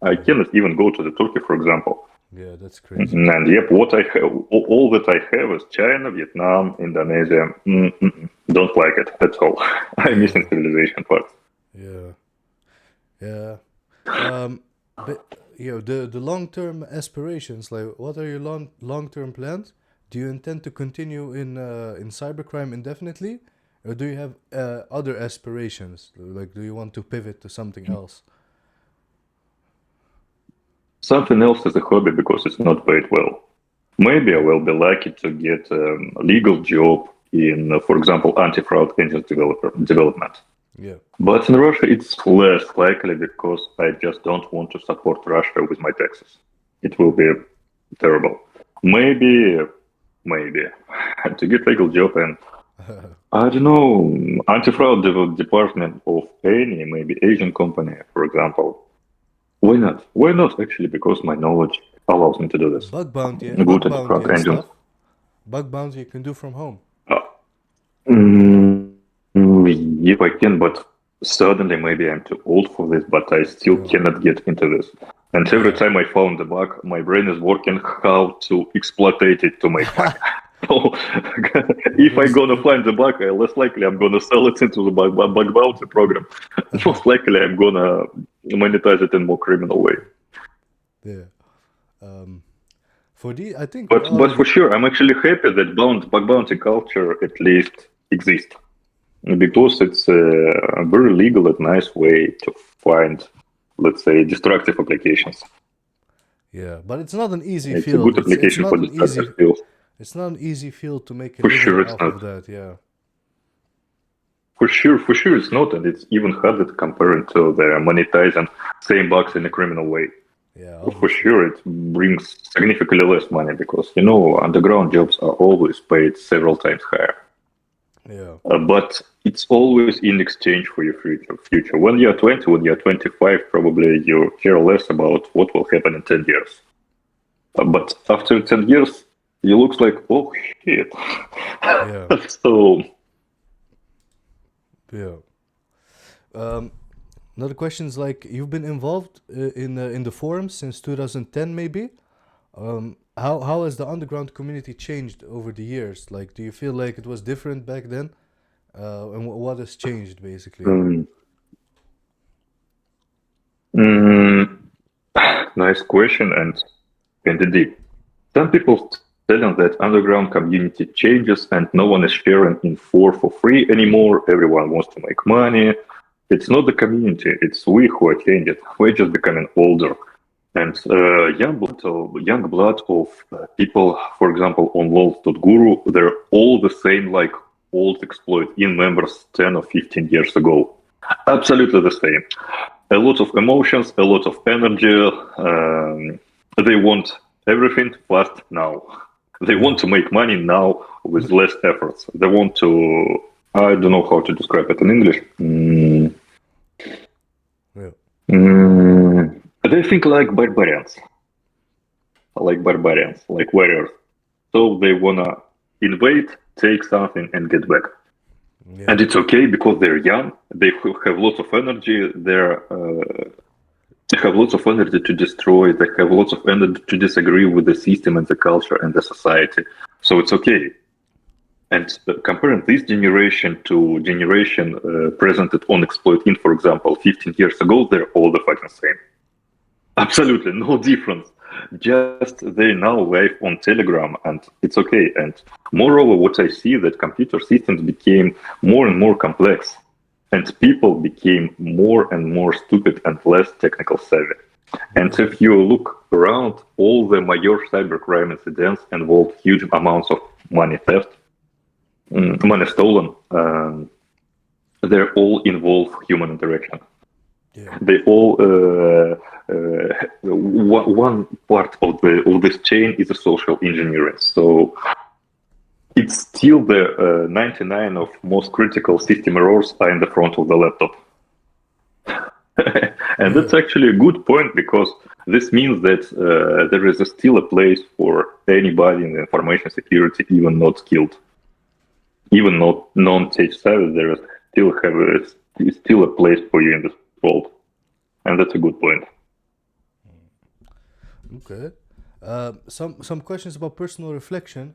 Speaker 2: I cannot even go to the Turkey, for example.
Speaker 1: Yeah, that's crazy.
Speaker 2: And yep, what I have, all that I have is China, Vietnam, Indonesia. Don't like it at all. I'm missing civilization part.
Speaker 1: Yeah. But the long-term aspirations, like, what are your long-term plans? Do you intend to continue in cybercrime indefinitely, or do you have other aspirations? Like, do you want to pivot to something else?
Speaker 2: Something else is a hobby because it's not paid well. Maybe I will be lucky to get a legal job in, for example, anti-fraud engine development.
Speaker 1: Yeah.
Speaker 2: But in Russia, it's less likely because I just don't want to support Russia with my taxes. It will be terrible. Maybe to get legal job and I don't know, anti-fraud department of any maybe Asian company, for example. Why not? Why not actually? Because my knowledge allows me to do this.
Speaker 1: Bug bounty
Speaker 2: Good
Speaker 1: and
Speaker 2: engines.
Speaker 1: stuff. Bug bounty you can do from home.
Speaker 2: If I can, but suddenly maybe I'm too old for this, but I still cannot get into this. And every time I found the bug, my brain is working how to exploit it to make money. So if I'm gonna find the bug, less likely I'm gonna sell it into the bug bounty program. Most likely I'm gonna monetize it in more criminal way.
Speaker 1: Yeah. I think.
Speaker 2: But for sure, I'm actually happy that bug bounty culture at least exists, because it's a very legal and nice way to find, let's say, destructive applications.
Speaker 1: Yeah, but it's not an easy
Speaker 2: It's
Speaker 1: field.
Speaker 2: a good application for destructive fields.
Speaker 1: It's not an easy field to make a
Speaker 2: For
Speaker 1: living
Speaker 2: sure, it's
Speaker 1: off
Speaker 2: not.
Speaker 1: of that. Yeah.
Speaker 2: For sure, it's not, and it's even harder to compare it to the monetizing same bucks in a criminal way.
Speaker 1: Yeah.
Speaker 2: For
Speaker 1: Obviously.
Speaker 2: sure, it brings significantly less money because underground jobs are always paid several times higher.
Speaker 1: Yeah.
Speaker 2: But it's always in exchange for your future. When you're 20, when you're 25, probably you care less about what will happen in 10 years. But after 10 years, you look like, oh shit.
Speaker 1: Yeah.
Speaker 2: So,
Speaker 1: Yeah. Another question is like you've been involved in the forums since 2010 maybe. How has the underground community changed over the years? Like, do you feel like it was different back then? And what has changed basically?
Speaker 2: mm, mm, nice question and deep. Some people telling that underground community changes and no one is sharing in for free anymore. Everyone wants to make money. It's not the community, it's we who are changing. We're just becoming older. And young blood of people, for example, on lol.guru, they're all the same like old exploit in members 10 or 15 years ago. Absolutely the same. A lot of emotions, a lot of energy. They want everything fast now. They
Speaker 1: Yeah.
Speaker 2: want to make money now with less efforts. They want to, I don't know how to describe it in English.
Speaker 1: Yeah.
Speaker 2: They think like barbarians, like warriors. So they wanna invade, take something, and get back.
Speaker 1: Yeah.
Speaker 2: And it's okay because they're young. They have lots of energy. They have lots of energy to destroy. They have lots of energy to disagree with the system and the culture and the society. So it's okay. And comparing this generation to generation presented on exploiting, for example, 15 years ago, they're all the fucking same. Absolutely no difference. Just they now live on Telegram, and it's okay. And moreover, what I see that computer systems became more and more complex, and people became more and more stupid and less technical savvy. And
Speaker 1: Yeah.
Speaker 2: if you look around, all the major cybercrime incidents involve huge amounts of money theft, money stolen. They all involve human interaction.
Speaker 1: Yeah.
Speaker 2: They all one part of this chain is a social engineering. So it's still the 99 of most critical system errors are in the front of the laptop. And
Speaker 1: Yeah.
Speaker 2: that's actually a good point because this means that there is still a place for anybody in information security, even not skilled, even not non-tech savvy. There is still a place for you in this world, and that's a good point.
Speaker 1: Okay. Some questions about personal reflection.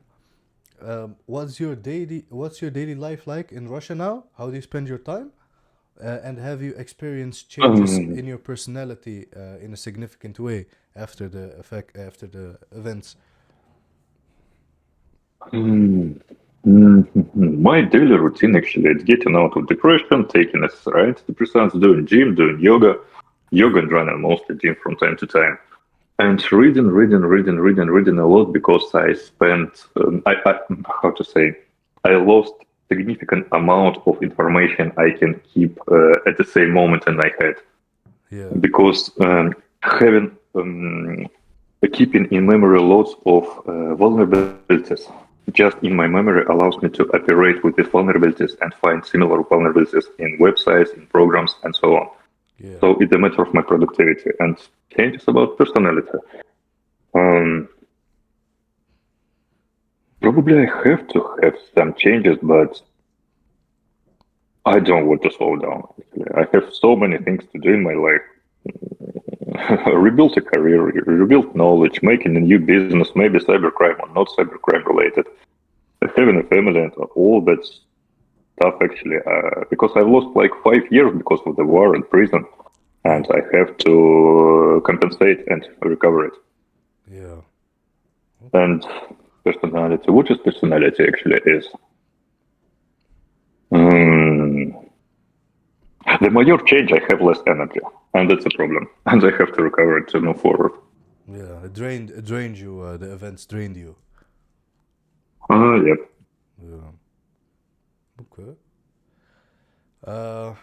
Speaker 1: What's your daily life like in Russia now? How do you spend your time? And have you experienced changes
Speaker 2: Um,
Speaker 1: in your personality in a significant way after the events?
Speaker 2: Hmm. My daily routine actually is getting out of depression, taking a antidepressants, doing gym, doing yoga
Speaker 1: Yeah.
Speaker 2: and running, mostly gym from time to time, and reading a lot because I spent, how to say, I lost significant amount of information I can keep at the same moment in my head
Speaker 1: Yeah.
Speaker 2: because having keeping in memory lots of vulnerabilities just in my memory allows me to operate with these vulnerabilities and find similar vulnerabilities in websites, in programs, and so on.
Speaker 1: Yeah.
Speaker 2: So it's a matter of my productivity and changes about personality. Um, Probably I have to have some changes, but I don't want to slow down. Actually. I have so many things to do in my life. Rebuild a career, rebuild knowledge, making a new business, maybe cybercrime or not cybercrime related, having a family and all that stuff actually. Because I lost like 5 years because of the war and prison,
Speaker 1: Yeah.
Speaker 2: and I have to compensate and recover it.
Speaker 1: Yeah. Okay.
Speaker 2: And personality, what is personality actually is? Mm, the major change, I have less energy, and that's a problem, and I have to recover it to move forward.
Speaker 1: Yeah. It drained you. The events drained you.
Speaker 2: Yep.
Speaker 1: Yeah. Okay. Uh,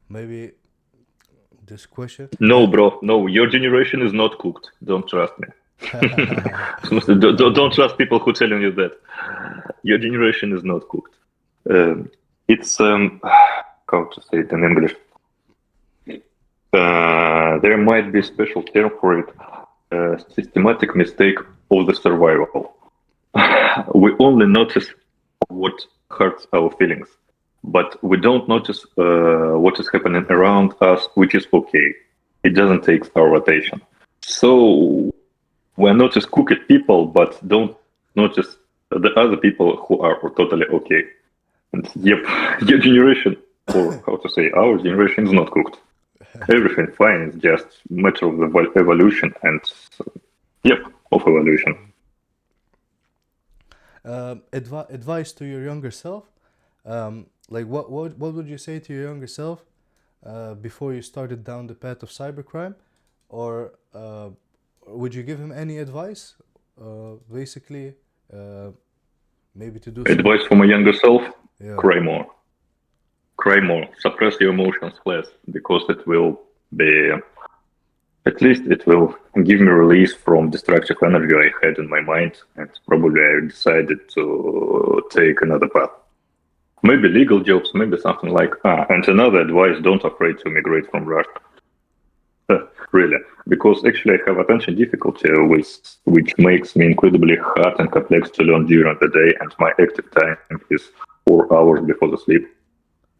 Speaker 1: maybe this question.
Speaker 2: No, bro, no, your generation is not cooked. Don't trust me. Don't trust people who telling you that. Your generation is not cooked. It's how to say it in English. There might be a special term for it. Systematic mistake of the survival. We only notice what hurts our feelings, but we don't notice what is happening around us, which is okay. It doesn't take our attention. So we notice cooked people, but don't notice the other people who are totally okay. And yep, your generation, or how to say, our generation is not cooked. Everything fine. It's just matter of the evolution and yep, of evolution.
Speaker 1: Advice to your younger self. Like what would you say to your younger self before you started down the path of cybercrime, or would you give him any advice? Basically, maybe to do something.
Speaker 2: Advice for my younger self:
Speaker 1: Yeah.
Speaker 2: cry more. Cry more. Suppress your emotions less, because it will be. At least it will give me release from destructive energy I had in my mind, and probably I decided to take another path. Maybe legal jobs, maybe something like. And another advice: don't afraid to migrate from Russia. Really, because actually I have attention difficulty, which makes me incredibly hard and complex to learn during the day, and my active time is 4 hours before the sleep.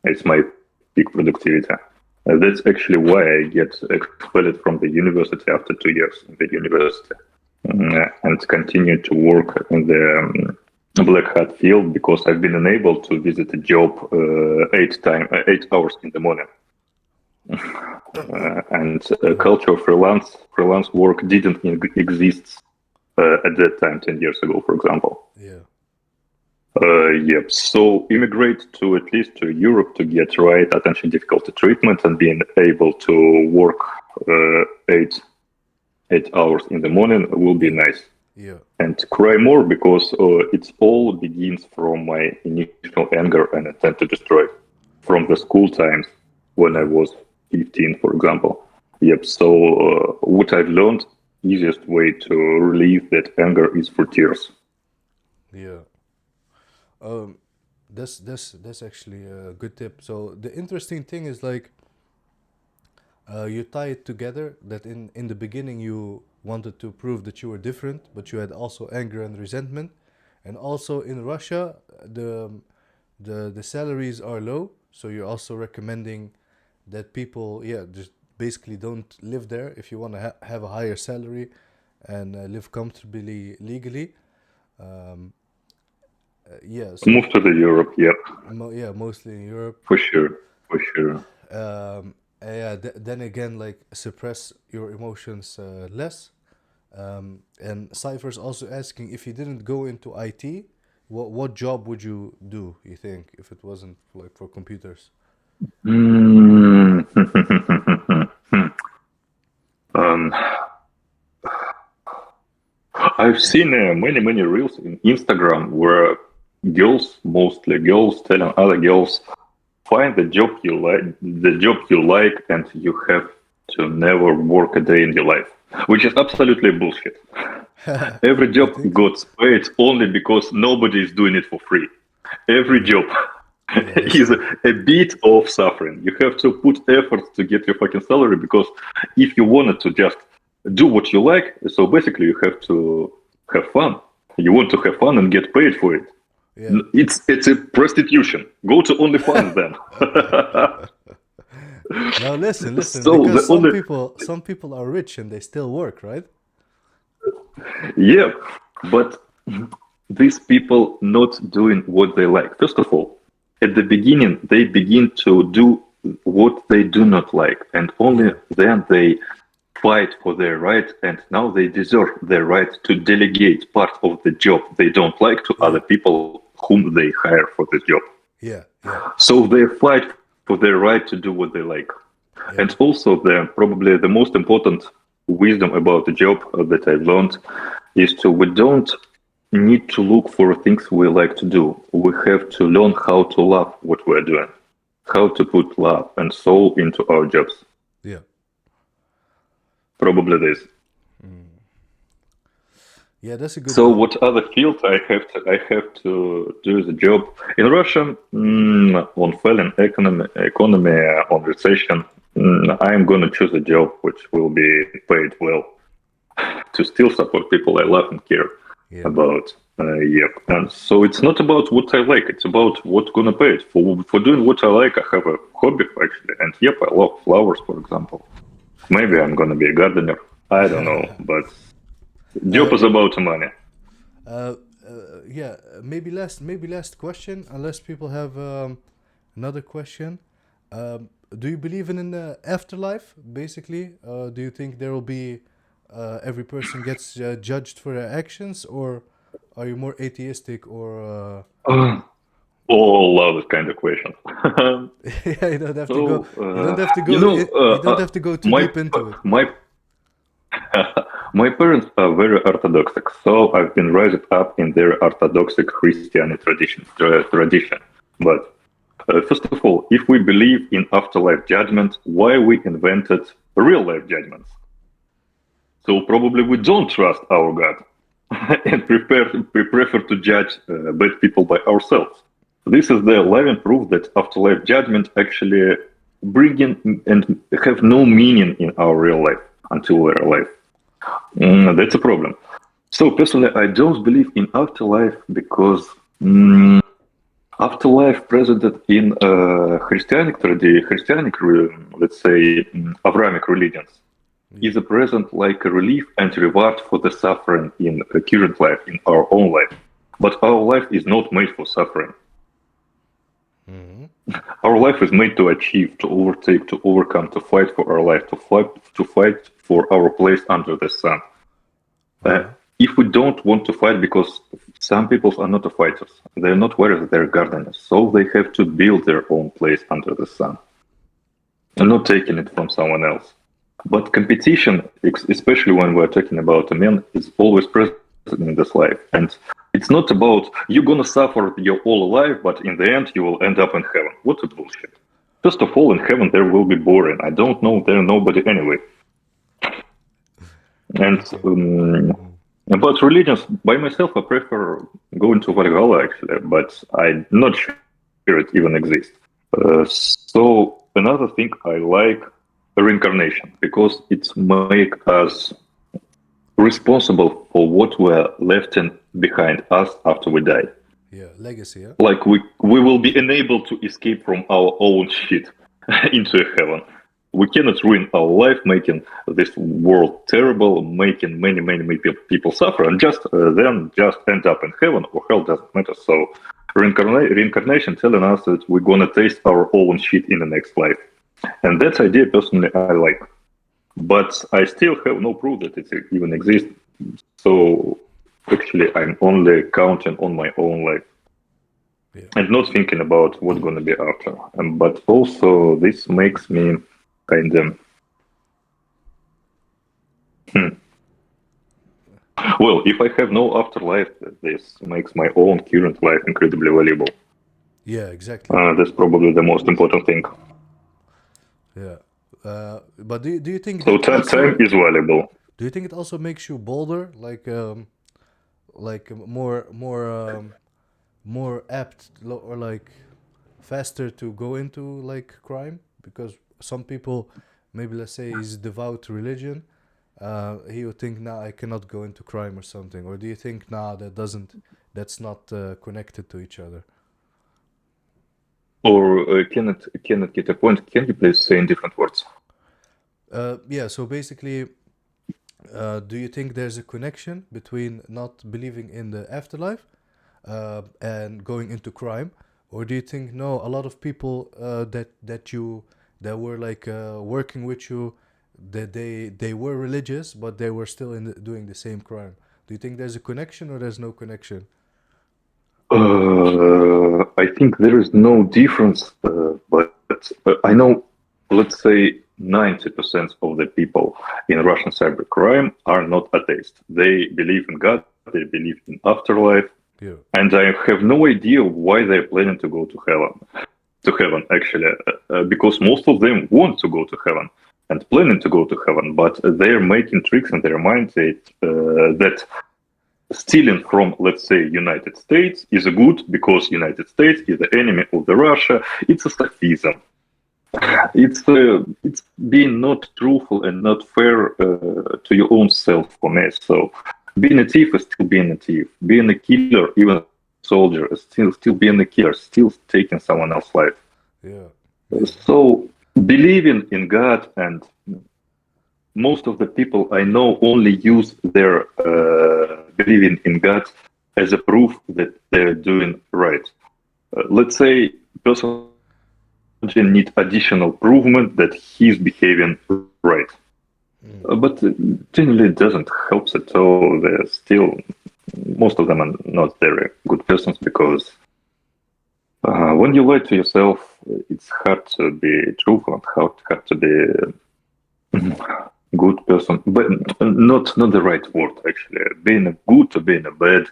Speaker 2: It's my peak productivity. That's actually why I get expelled from the university after 2 years in the university, and continue to work in the black hat field, because I've been unable to visit a job 8 hours in the morning. And culture of freelance work didn't exist at that time 10 years ago, for example.
Speaker 1: Yeah.
Speaker 2: Yep. So immigrate to at least to Europe to get right attention difficulty treatment and being able to work 8 hours in the morning will be nice.
Speaker 1: Yeah.
Speaker 2: And cry more, because it all begins from my initial anger and attempt to destroy from the school times when I was 15, for example. Yep. So what I've learned, easiest way to relieve that anger is through tears.
Speaker 1: Yeah. That's actually a good tip. So the interesting thing is like you tie it together that in the beginning you wanted to prove that you were different, but you had also anger and resentment, and also in Russia the salaries are low, so you're also recommending that people just basically don't live there if you want to have a higher salary and live comfortably legally. Um, so
Speaker 2: Move to the Europe, yep,
Speaker 1: mostly in Europe.
Speaker 2: for sure.
Speaker 1: Then again, like suppress your emotions less. And Cypher's also asking, if you didn't go into IT, what job would you do, you think, if it wasn't like for computers?
Speaker 2: Mm. um, I've seen many reels in Instagram where mostly girls, telling other girls, find the job you like, and you have to never work a day in your life, which is absolutely bullshit. Every job gets paid only because nobody is doing it for free. Every job is a bit of suffering. You have to put effort to get your fucking salary, because if you wanted to just do what you like, so basically you have to have fun. You want to have fun and get paid for it.
Speaker 1: Yeah.
Speaker 2: It's a prostitution. Go to OnlyFans then.
Speaker 1: Now listen,
Speaker 2: So
Speaker 1: because
Speaker 2: the
Speaker 1: some people are rich and they still work, right?
Speaker 2: Yeah, but these people not doing what they like. First of all, at the beginning, they begin to do what they do not like, and only then they fight for their right, and now they deserve their right to delegate part of the job they don't like to other people whom they hire for the job.
Speaker 1: Yeah.
Speaker 2: So they fight for their right to do what they like.
Speaker 1: Yeah.
Speaker 2: And also, probably the most important wisdom about the job that I've learned is we don't need to look for things we like to do. We have to learn how to love what we're doing, how to put love and soul into our jobs.
Speaker 1: Yeah.
Speaker 2: Probably this.
Speaker 1: Yeah, that's a good
Speaker 2: So
Speaker 1: one.
Speaker 2: what other field I have to do the job in Russia on failing economy on recession. I'm gonna choose a job which will be paid well to still support people I love and care
Speaker 1: Yeah.
Speaker 2: about. And so it's not about what I like; it's about what's gonna pay it. For doing what I like, I have a hobby actually, and yep, I love flowers, for example. Maybe I'm gonna be a gardener. I don't know, but job is about money.
Speaker 1: Yeah, maybe last question, unless people have another question. Do you believe in an afterlife? Basically, do you think there will be every person gets judged for their actions, or are you more atheistic, or
Speaker 2: Oh, love this kind of question.
Speaker 1: yeah, you don't have to go.
Speaker 2: So,
Speaker 1: You don't have to
Speaker 2: you
Speaker 1: go.
Speaker 2: know,
Speaker 1: You don't have to go too
Speaker 2: my
Speaker 1: deep into it.
Speaker 2: my my parents are very orthodox, so I've been raised up in their orthodox Christian tradition. But first of all, if we believe in afterlife judgment, why we invented real life judgments? So probably we don't trust our God and prefer to judge bad people by ourselves. This is the living proof that afterlife judgment actually bring in and have no meaning in our real life until we're alive. That's a problem. So personally, I don't believe in afterlife because afterlife presented in let's say, Abrahamic religions, is a present like a relief and reward for the suffering in the current life, in our own life. But our life is not made for suffering. Our life is made to achieve, to overtake, to overcome, to fight for our life, to fight for our place under the sun. If we don't want to fight, because some people are not fighters, they're not warriors, they're gardeners, so they have to build their own place under the sun, and not taking it from someone else. But competition, especially when we're talking about a man, is always present in this life. And it's not about you're going to suffer your whole life, but in the end, you will end up in heaven. What a bullshit. First of all, in heaven, there will be boring. I don't know there nobody anyway. And about religions, by myself, I prefer going to Valhalla, actually, but I'm not sure it even exists. So another thing I like reincarnation, because it makes us responsible for what we're left behind us after we die.
Speaker 1: Yeah, legacy. Yeah.
Speaker 2: Like we will be unable to escape from our own shit into heaven. We cannot ruin our life, making this world terrible, making many people suffer, and then end up in heaven or hell, doesn't matter. So reincarnation telling us that we're gonna taste our own shit in the next life. And that idea, personally, I like. But I still have no proof that it even exists. So actually, I'm only counting on my own life. Yeah. And not thinking about what's going to be after. But also, this makes me kind of... Well, if I have no afterlife, this makes my own current life incredibly valuable.
Speaker 1: Yeah, exactly.
Speaker 2: That's probably the most important thing.
Speaker 1: Yeah, but do you think
Speaker 2: so? Time is valuable.
Speaker 1: Do you think it also makes you bolder, like more apt or like faster to go into like crime? Because some people, maybe let's say he's devout to religion, he would think, nah, I cannot go into crime or something. Or do you think, nah, that's not connected to each other?
Speaker 2: Or cannot get a point. Can you please say in different words?
Speaker 1: Yeah, so basically, do you think there's a connection between not believing in the afterlife and going into crime? Or do you think, no, a lot of people that were like working with you, that they were religious, but they were still doing the same crime? Do you think there's a connection or there's no connection?
Speaker 2: I think there is no difference, but I know, let's say 90% of the people in Russian cybercrime are not atheists. They believe in God, they believe in afterlife,
Speaker 1: Yeah.
Speaker 2: and I have no idea why they're planning to go to heaven. Actually, because most of them want to go to heaven and planning to go to heaven, but they're making tricks in their mind that stealing from, let's say, United States is good because United States is the enemy of the Russia. It's a sophism. It's being not truthful and not fair to your own self for me. So being a thief is still being a thief. Being a killer, even a soldier, is still being a killer, still taking someone else's life.
Speaker 1: Yeah.
Speaker 2: So believing in God, and most of the people I know only use their believing in God as a proof that they're doing right. Let's say person need additional provement that he's behaving right. But generally it doesn't help at all. They're still, most of them are not very good persons, because when you lie to yourself, it's hard to be truthful and hard to be good person. But not the right word, actually. Being a good or being a bad.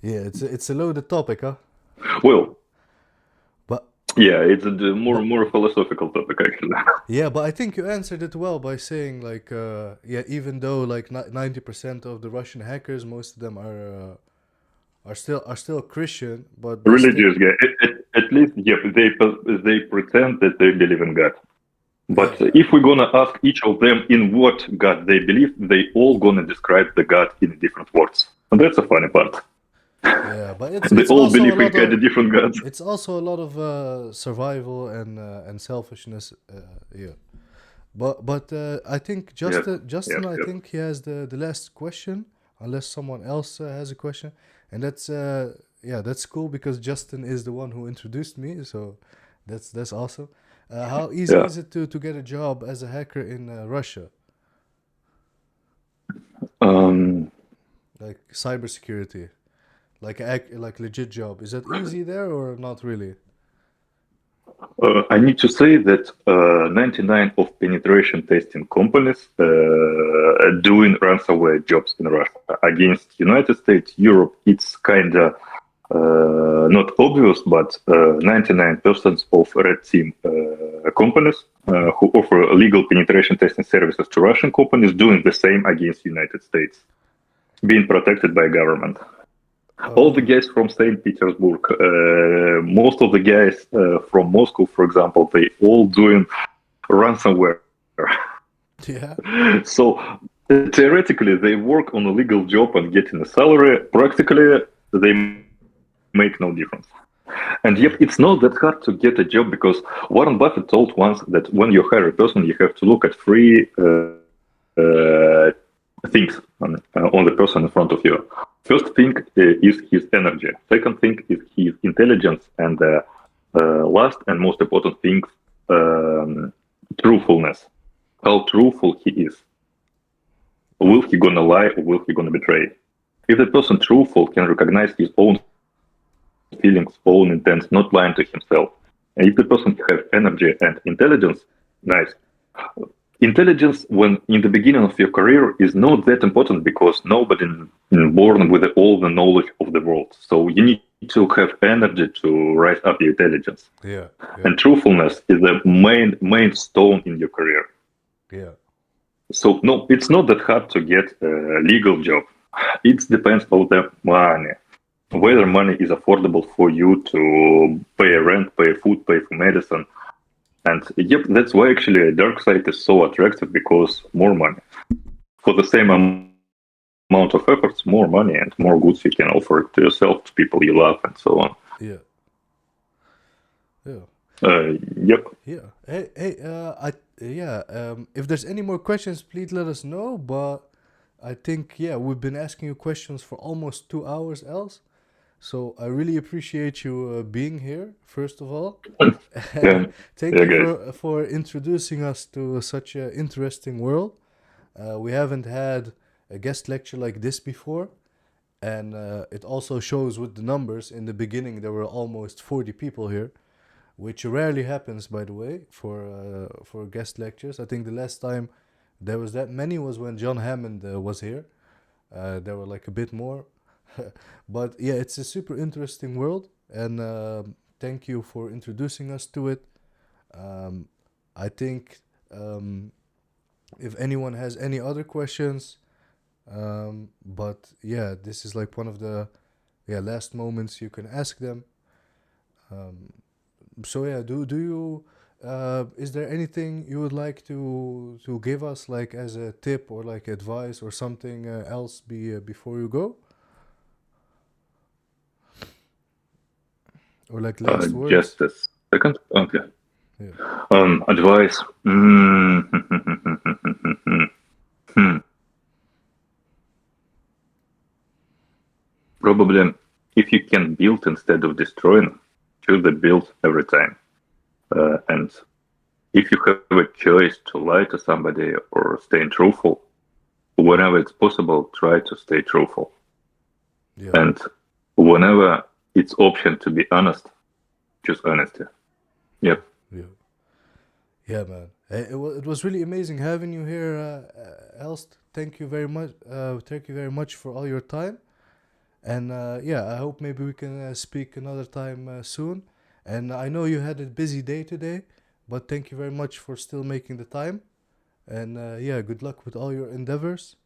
Speaker 1: Yeah, it's a loaded topic, huh?
Speaker 2: Well,
Speaker 1: But
Speaker 2: yeah, it's a more philosophical topic, actually.
Speaker 1: yeah, but I think you answered it well by saying like yeah, even though like 90% of the Russian hackers, most of them are still Christian, but they still,
Speaker 2: Religious guy. At least, yeah, they pretend that they believe in God. But
Speaker 1: yeah,
Speaker 2: if we're gonna ask each of them in what God they believe, they all gonna describe the God in different words, and that's a funny part.
Speaker 1: yeah, but
Speaker 2: They
Speaker 1: it's
Speaker 2: all
Speaker 1: also a
Speaker 2: believe in
Speaker 1: lot of
Speaker 2: different gods.
Speaker 1: it's also a lot of survival and selfishness, yeah. But I think
Speaker 2: Yes,
Speaker 1: Justin,
Speaker 2: yes,
Speaker 1: I
Speaker 2: yes.
Speaker 1: think he has the last question, unless someone else has a question, and that's yeah, that's cool because Justin is the one who introduced me, so that's awesome. How easy
Speaker 2: Yeah.
Speaker 1: is it to get a job as a hacker in Russia,
Speaker 2: Um,
Speaker 1: like cybersecurity, like legit job? Is that easy there or not really?
Speaker 2: I need to say that 99 of penetration testing companies doing ransomware jobs in Russia against United States, Europe. It's kind of not obvious, but 99% of red team companies who offer legal penetration testing services to Russian companies doing the same against United States, being protected by government. All the
Speaker 1: Oh,
Speaker 2: guys from St. Petersburg, most of the guys from Moscow, for example, they all doing ransomware.
Speaker 1: yeah,
Speaker 2: So theoretically, they work on a legal job and getting a salary. Practically, they make no difference. And yet,
Speaker 1: yeah,
Speaker 2: it's not that hard to get a job, because Warren Buffett told once that when you hire a person, you have to look at three things on the person in front of you. First thing is his energy. Second thing is his intelligence, and last and most important thing, truthfulness. How truthful he is. Will
Speaker 1: yeah,
Speaker 2: he gonna lie or will he gonna betray? If the person truthful can recognize his own feelings, own intent, not lying to himself. And if the person has energy and intelligence, nice. Intelligence, when in the beginning of your career, is not that important, because nobody born with all the knowledge of the world. So you need to have energy to rise up your intelligence.
Speaker 1: yeah, yeah,
Speaker 2: And truthfulness is the main stone in your career.
Speaker 1: yeah.
Speaker 2: So no, it's not that hard to get a legal job. It depends on the money. Whether
Speaker 1: Yeah,
Speaker 2: money is affordable for you to pay rent, pay food, pay for medicine. And yep, that's why actually dark side is so attractive, because more money. For the same amount of efforts, more money and more goods you can offer to yourself, to people you love, and so on.
Speaker 1: yeah, yeah.
Speaker 2: Yep.
Speaker 1: Yeah. Hey, yeah. If there's any more questions, please let us know. But I think, yeah, we've been asking you questions for almost 2 hours, else. So I really appreciate you being here, first of all.
Speaker 2: Yeah,
Speaker 1: Thank
Speaker 2: yeah,
Speaker 1: you
Speaker 2: guys.
Speaker 1: for introducing us to such an interesting world. We haven't had a guest lecture like this before, and it also shows with the numbers. In the beginning, there were almost 40 people here, which rarely happens, by the way, for guest lectures. I think the last time there was that many was when John Hammond was here. There were like a bit more. But yeah, it's a super interesting world, and thank you for introducing us to it. I think if anyone has any other questions, but yeah, this is like one of the last moments you can ask them. So yeah, do you is there anything you would like to give us, like as a tip or like advice or something else before you go, or like last words?
Speaker 2: Just a second. Okay.
Speaker 1: Yeah.
Speaker 2: Advice. Probably, if you can build instead of destroying, choose the build every time. And if you have a choice to lie to somebody or stay truthful, whenever it's possible, try to stay truthful.
Speaker 1: Yeah.
Speaker 2: And whenever it's option to be honest, choose honesty. Yep.
Speaker 1: Yeah, man. It was really amazing having you here, Aels. Thank you very much. Thank you very much for all your time. And I hope maybe we can speak another time soon. And I know you had a busy day today, but thank you very much for still making the time. And good luck with all your endeavors.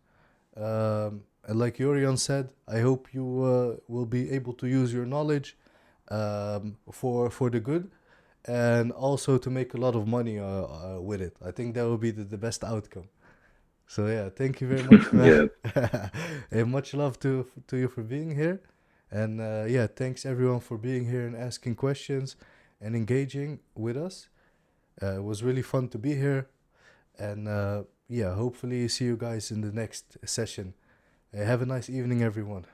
Speaker 1: And like Yorion said, I hope you will be able to use your knowledge for the good, and also to make a lot of money with it. I think that will be the best outcome. So yeah, thank you very much, man. And much love to you for being here. And thanks everyone for being here and asking questions and engaging with us. It was really fun to be here. And hopefully see you guys in the next session. Have a nice evening, everyone.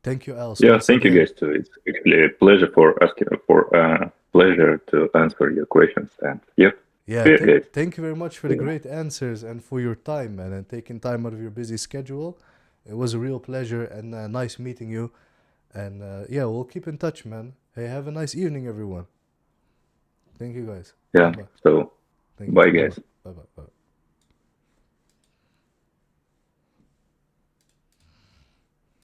Speaker 1: Thank you, Aels.
Speaker 2: Yeah, thank you guys too. It's actually a pleasure pleasure to answer your questions. And
Speaker 1: thank you very much for the great answers and for your time, man, and taking time out of your busy schedule. It was a real pleasure and nice meeting you. And we'll keep in touch, man. Hey, have a nice evening, everyone. Thank you, guys.
Speaker 2: Yeah.
Speaker 1: Bye-bye.
Speaker 2: So, bye, guys.